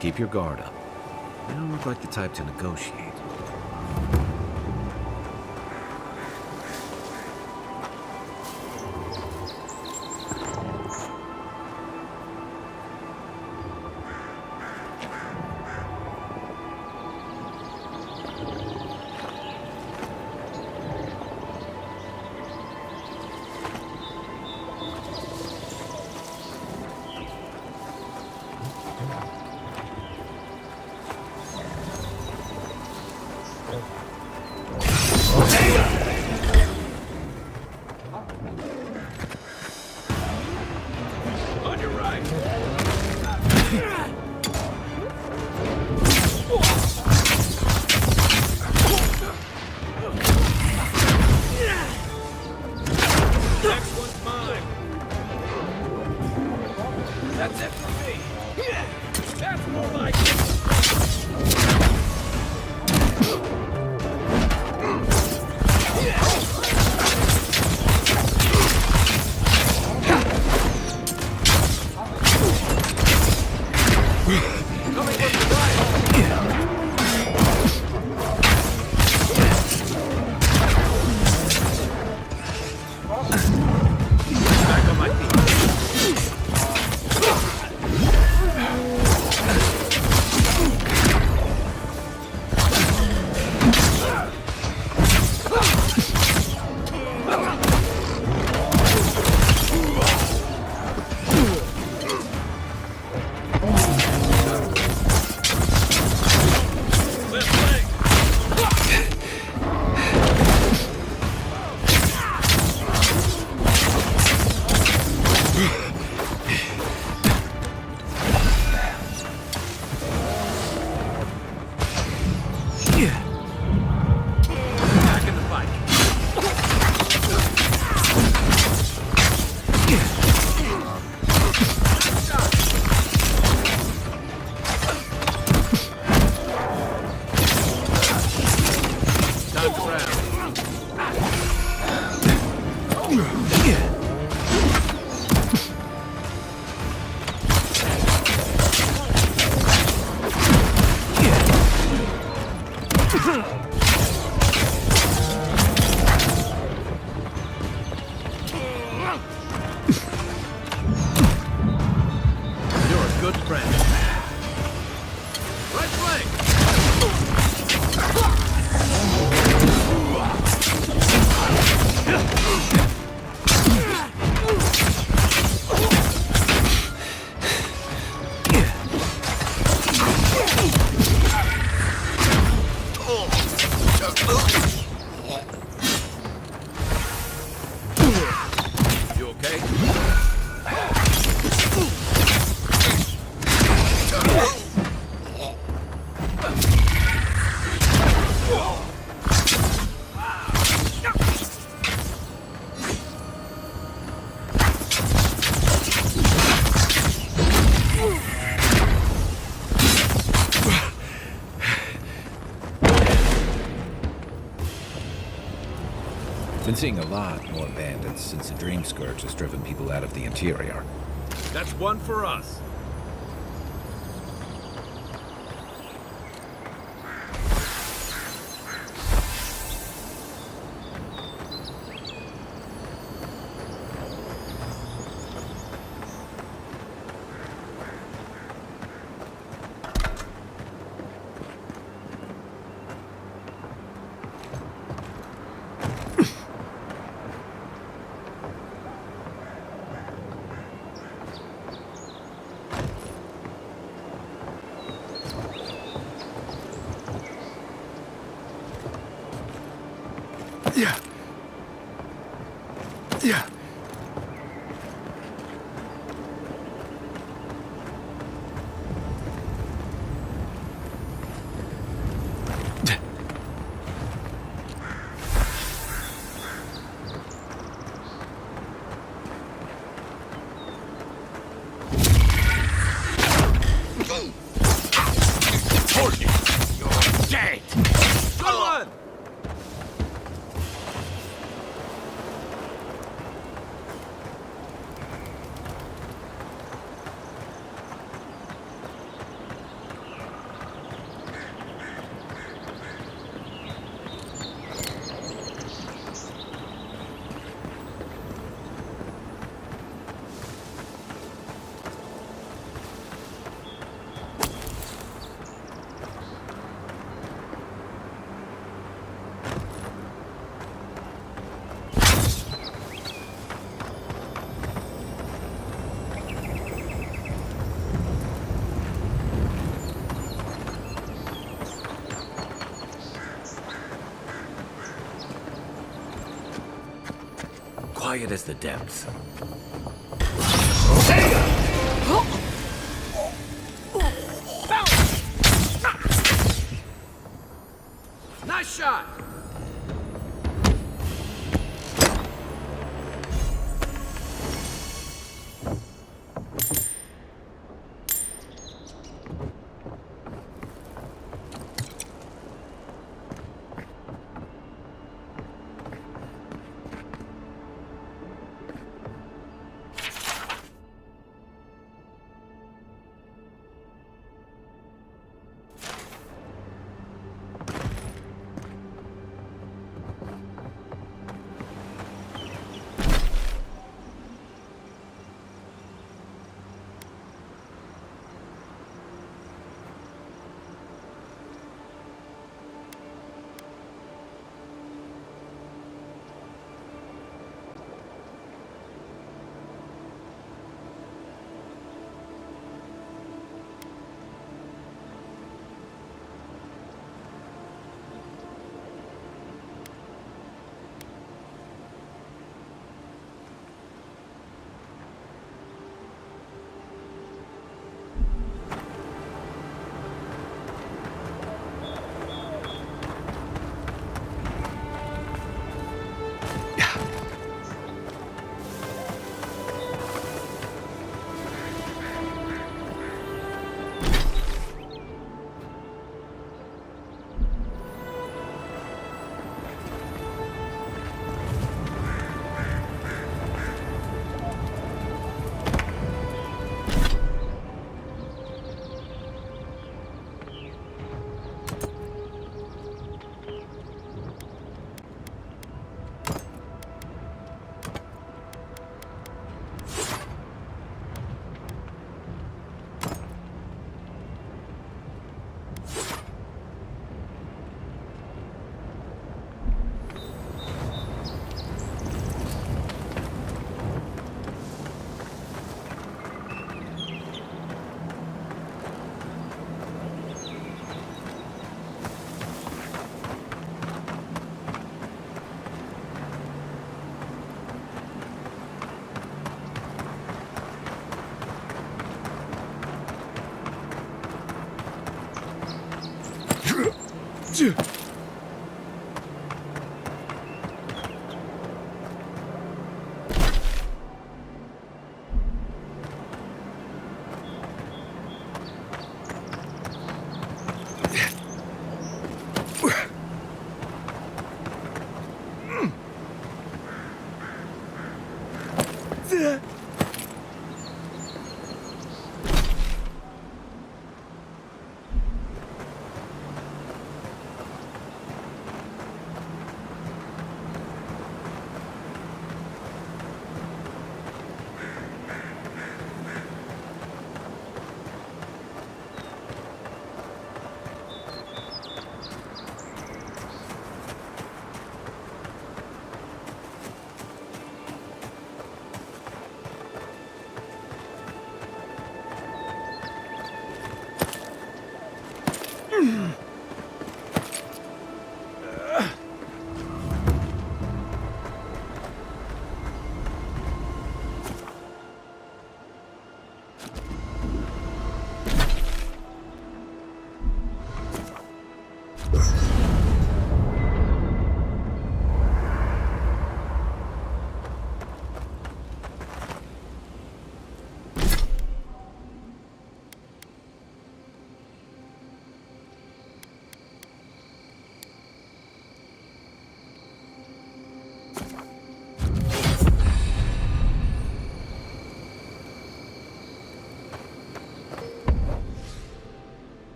Keep your guard up. You don't look like the type to negotiate. good friend. Right flank! You okay? Been seeing a lot more bandits since the Dream Scourge has driven people out of the interior. That's one for us. Yeah. Yeah. Told you! You're dead! Good one! Quiet as the depths. Nice shot!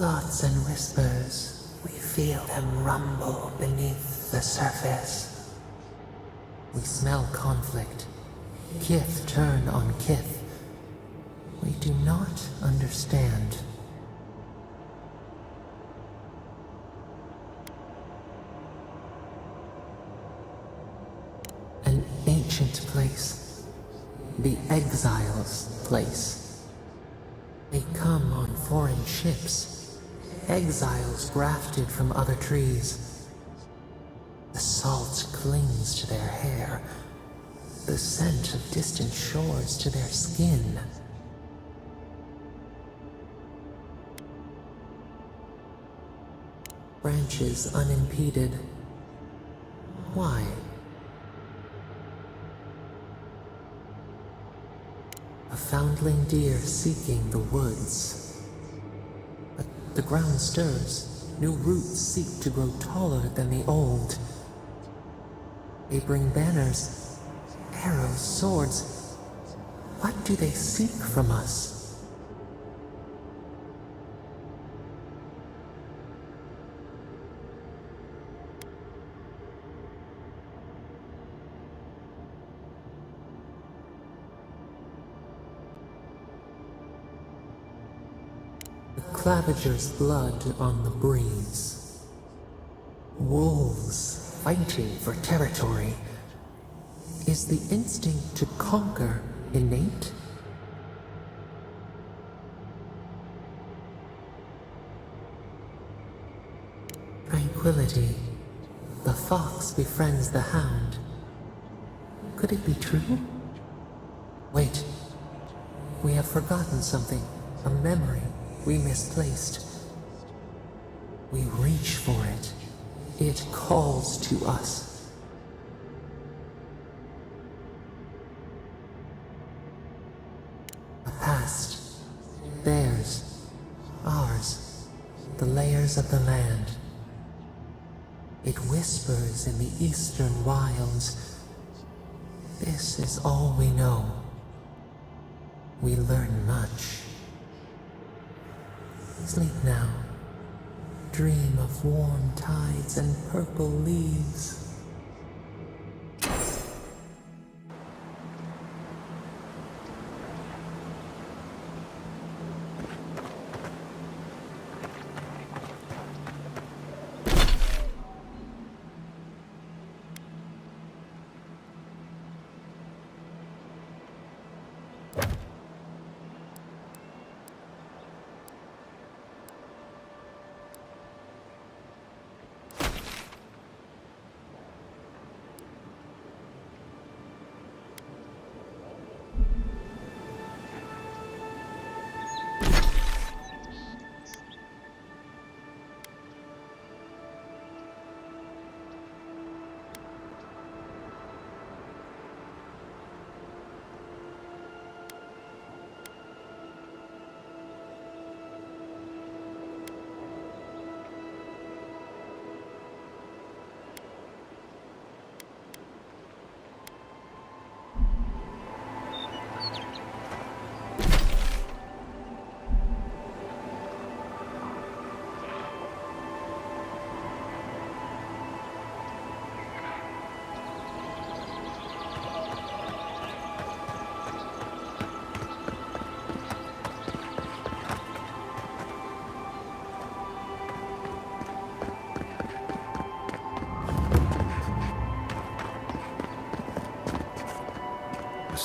Thoughts and whispers, we feel them rumble beneath the surface. We smell conflict, kith turn on kith. We do not understand. An ancient place, the exiles' place. They come on foreign ships. Exiles grafted from other trees. The salt clings to their hair, the scent of distant shores to their skin. Branches unimpeded. Why? A foundling deer seeking the woods. The ground stirs, new roots seek to grow taller than the old. They bring banners, arrows, swords. What do they seek from us? Clavager's blood on the breeze. Wolves fighting for territory. Is the instinct to conquer innate? Tranquility. The fox befriends the hound. Could it be true? Wait. We have forgotten something. A memory we misplaced. We reach for it. It calls to us. A past. Theirs. Ours. The layers of the land. It whispers in the eastern wilds. This is all we know. We learn much. Sleep now. Dream of warm tides and purple leaves.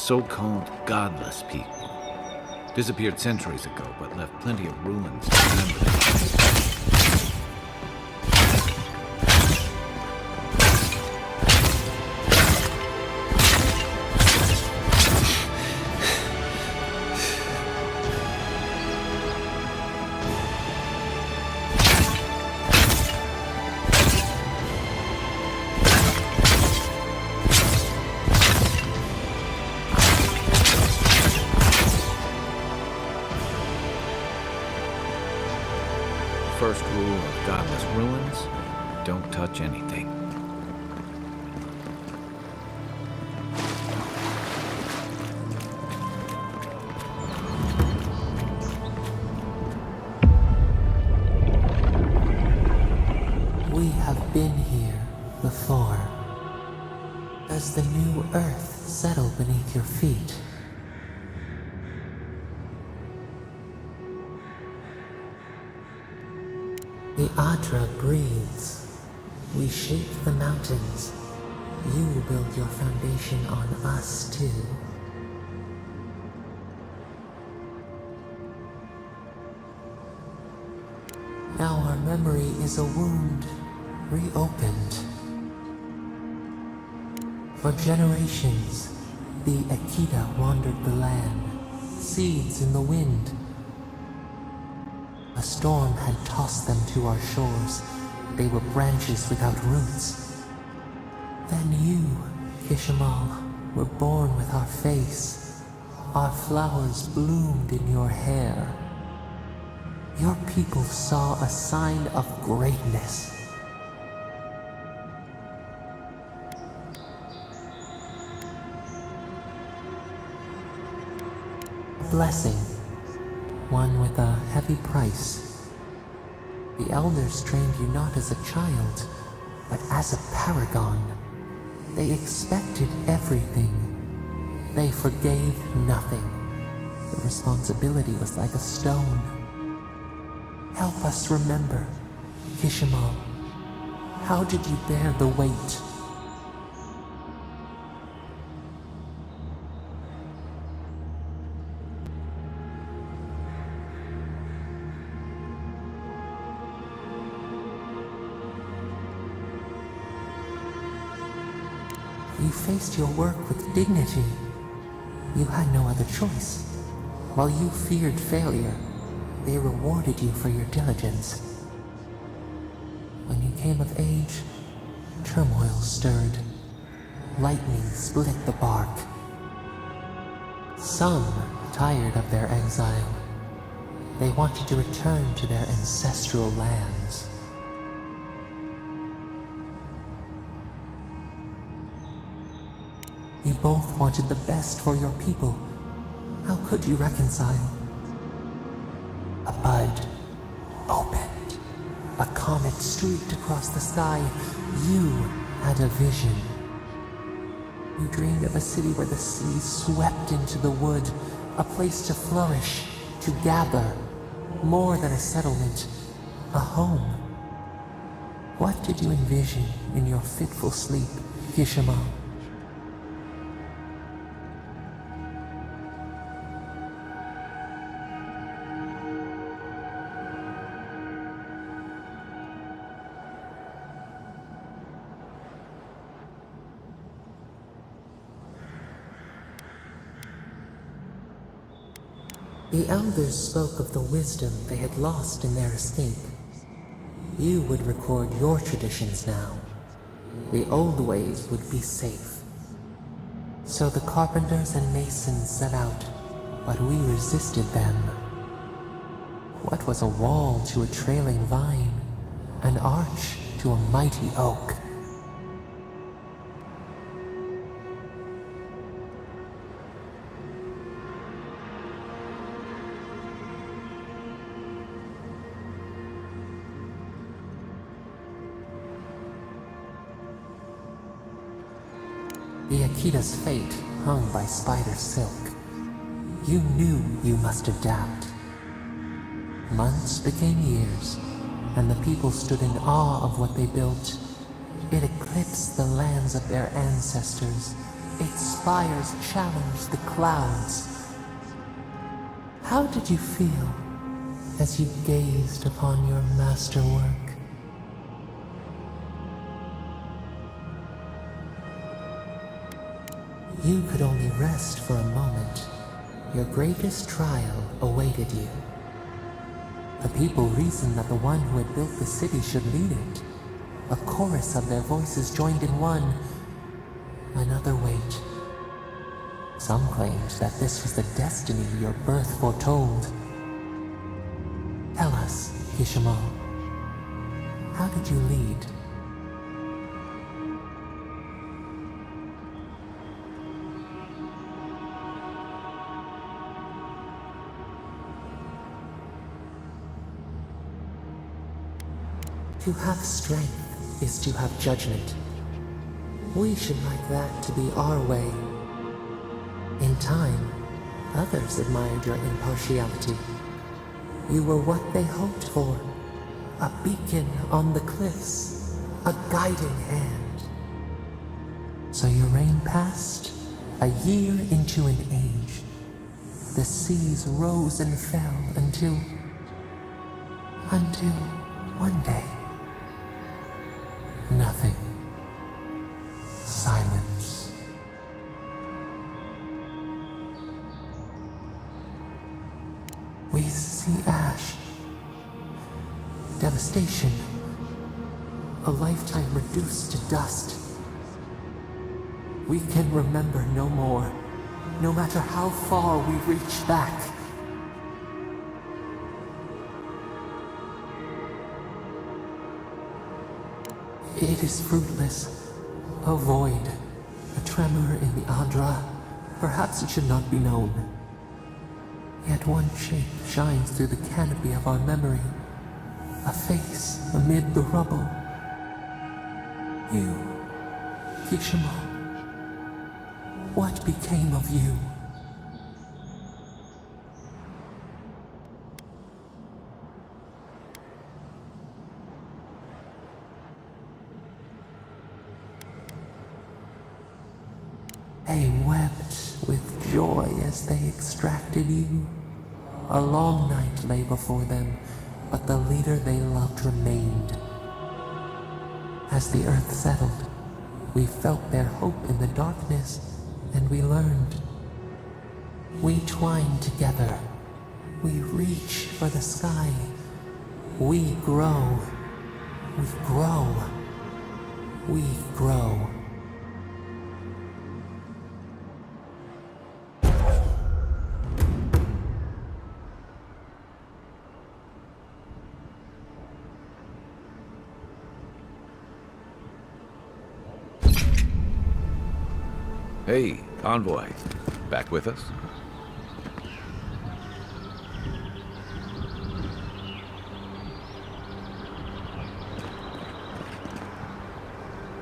so-called godless people. Disappeared centuries ago, but left plenty of ruins to remember them. First rule of godless ruins, don't touch anything. We have been here before. Does the new earth settle beneath your feet? The Adra breathes. We shape the mountains. You build your foundation on us too. Now our memory is a wound reopened. For generations, the Akita wandered the land, seeds in the wind. A storm had tossed them to our shores. They were branches without roots. Then you, Kishimal, were born with our face. Our flowers bloomed in your hair. Your people saw a sign of greatness. A blessing. One with a heavy price. The elders trained you not as a child, but as a paragon. They expected everything. They forgave nothing. The responsibility was like a stone. Help us remember, Kishimal. How did you bear the weight? You faced your work with dignity. You had no other choice. While you feared failure, they rewarded you for your diligence. When you came of age, turmoil stirred. Lightning split the bark. Some tired of their exile. They wanted to return to their ancestral lands. You both wanted the best for your people. How could you reconcile? A bud opened. A comet streaked across the sky. You had a vision. You dreamed of a city where the sea swept into the wood. A place to flourish, to gather. More than a settlement. A home. What did you envision in your fitful sleep, Kishimal? The elders spoke of the wisdom they had lost in their escape. You would record your traditions now. The old ways would be safe. So the carpenters and masons set out, but we resisted them. What was a wall to a trailing vine? An arch to a mighty oak? The Akita's fate hung by spider silk. You knew you must adapt. Months became years, and the people stood in awe of what they built. It eclipsed the lands of their ancestors, its spires challenge the clouds. How did you feel as you gazed upon your masterwork? You could only rest for a moment. Your greatest trial awaited you. The people reasoned that the one who had built the city should lead it. A chorus of their voices joined in one. Another wait. Some claimed that this was the destiny your birth foretold. Tell us, Kishimo, how did you lead? To have strength is to have judgment. We should like that to be our way. In time, others admired your impartiality. You were what they hoped for. A beacon on the cliffs. A guiding hand. So your reign passed, a year into an age. The seas rose and fell until one day. Nothing. Silence. We see ash. Devastation. A lifetime reduced to dust. We can remember no more, no matter how far we reach back. It is fruitless. A void. A tremor in the Adra. Perhaps it should not be known. Yet one shape shines through the canopy of our memory. A face amid the rubble. You, Kishimo. What became of you? They wept with joy as they extracted you. A long night lay before them, but the leader they loved remained. As the earth settled, we felt their hope in the darkness, and we learned. We twine together. We reach for the sky. We grow. We grow. We grow. Hey, Envoy. Back with us?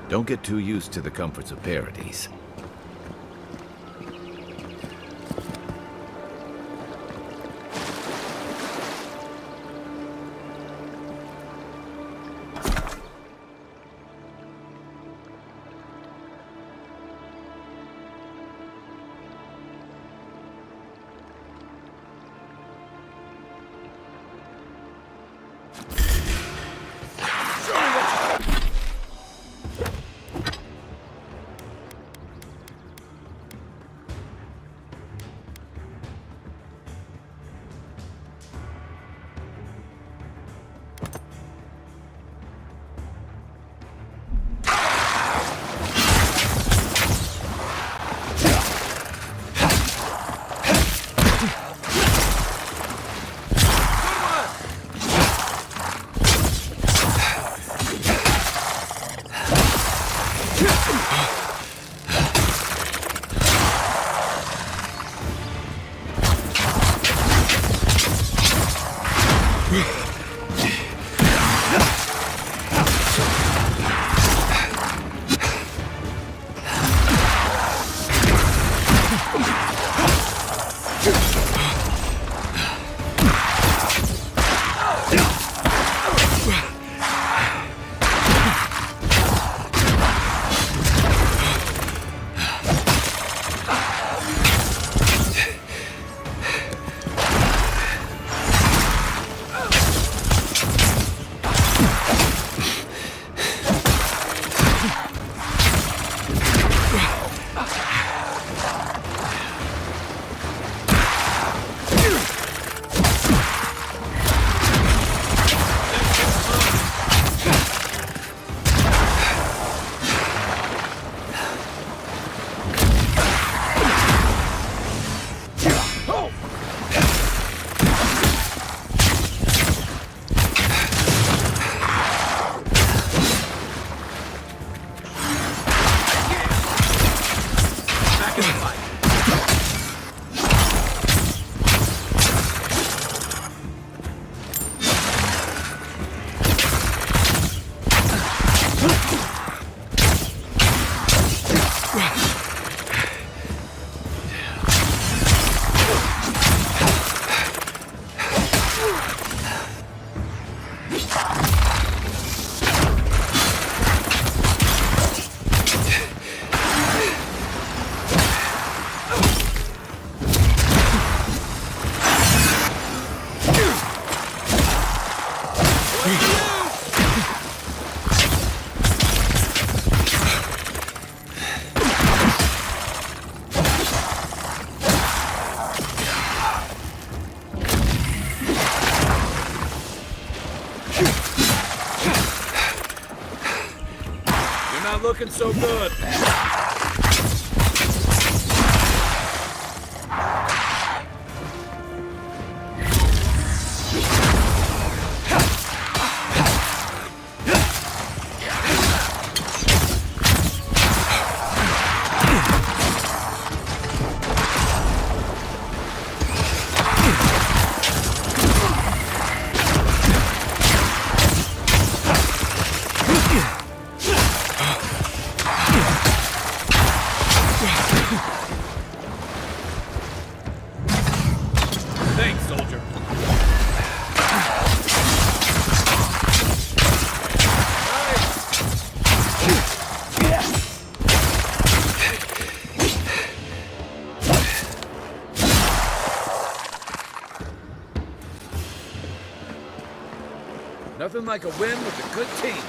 Don't get too used to the comforts of paradise. Looking so good. Nothing like a win with a good team.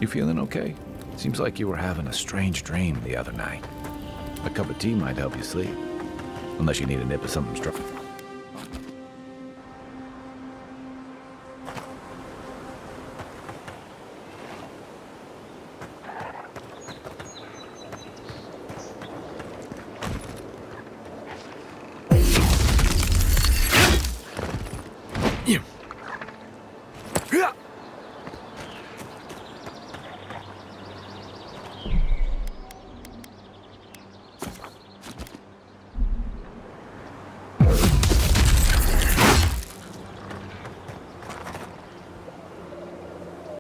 You feeling okay? Seems like you were having a strange dream the other night. A cup of tea might help you sleep. Unless you need a nip of something strong.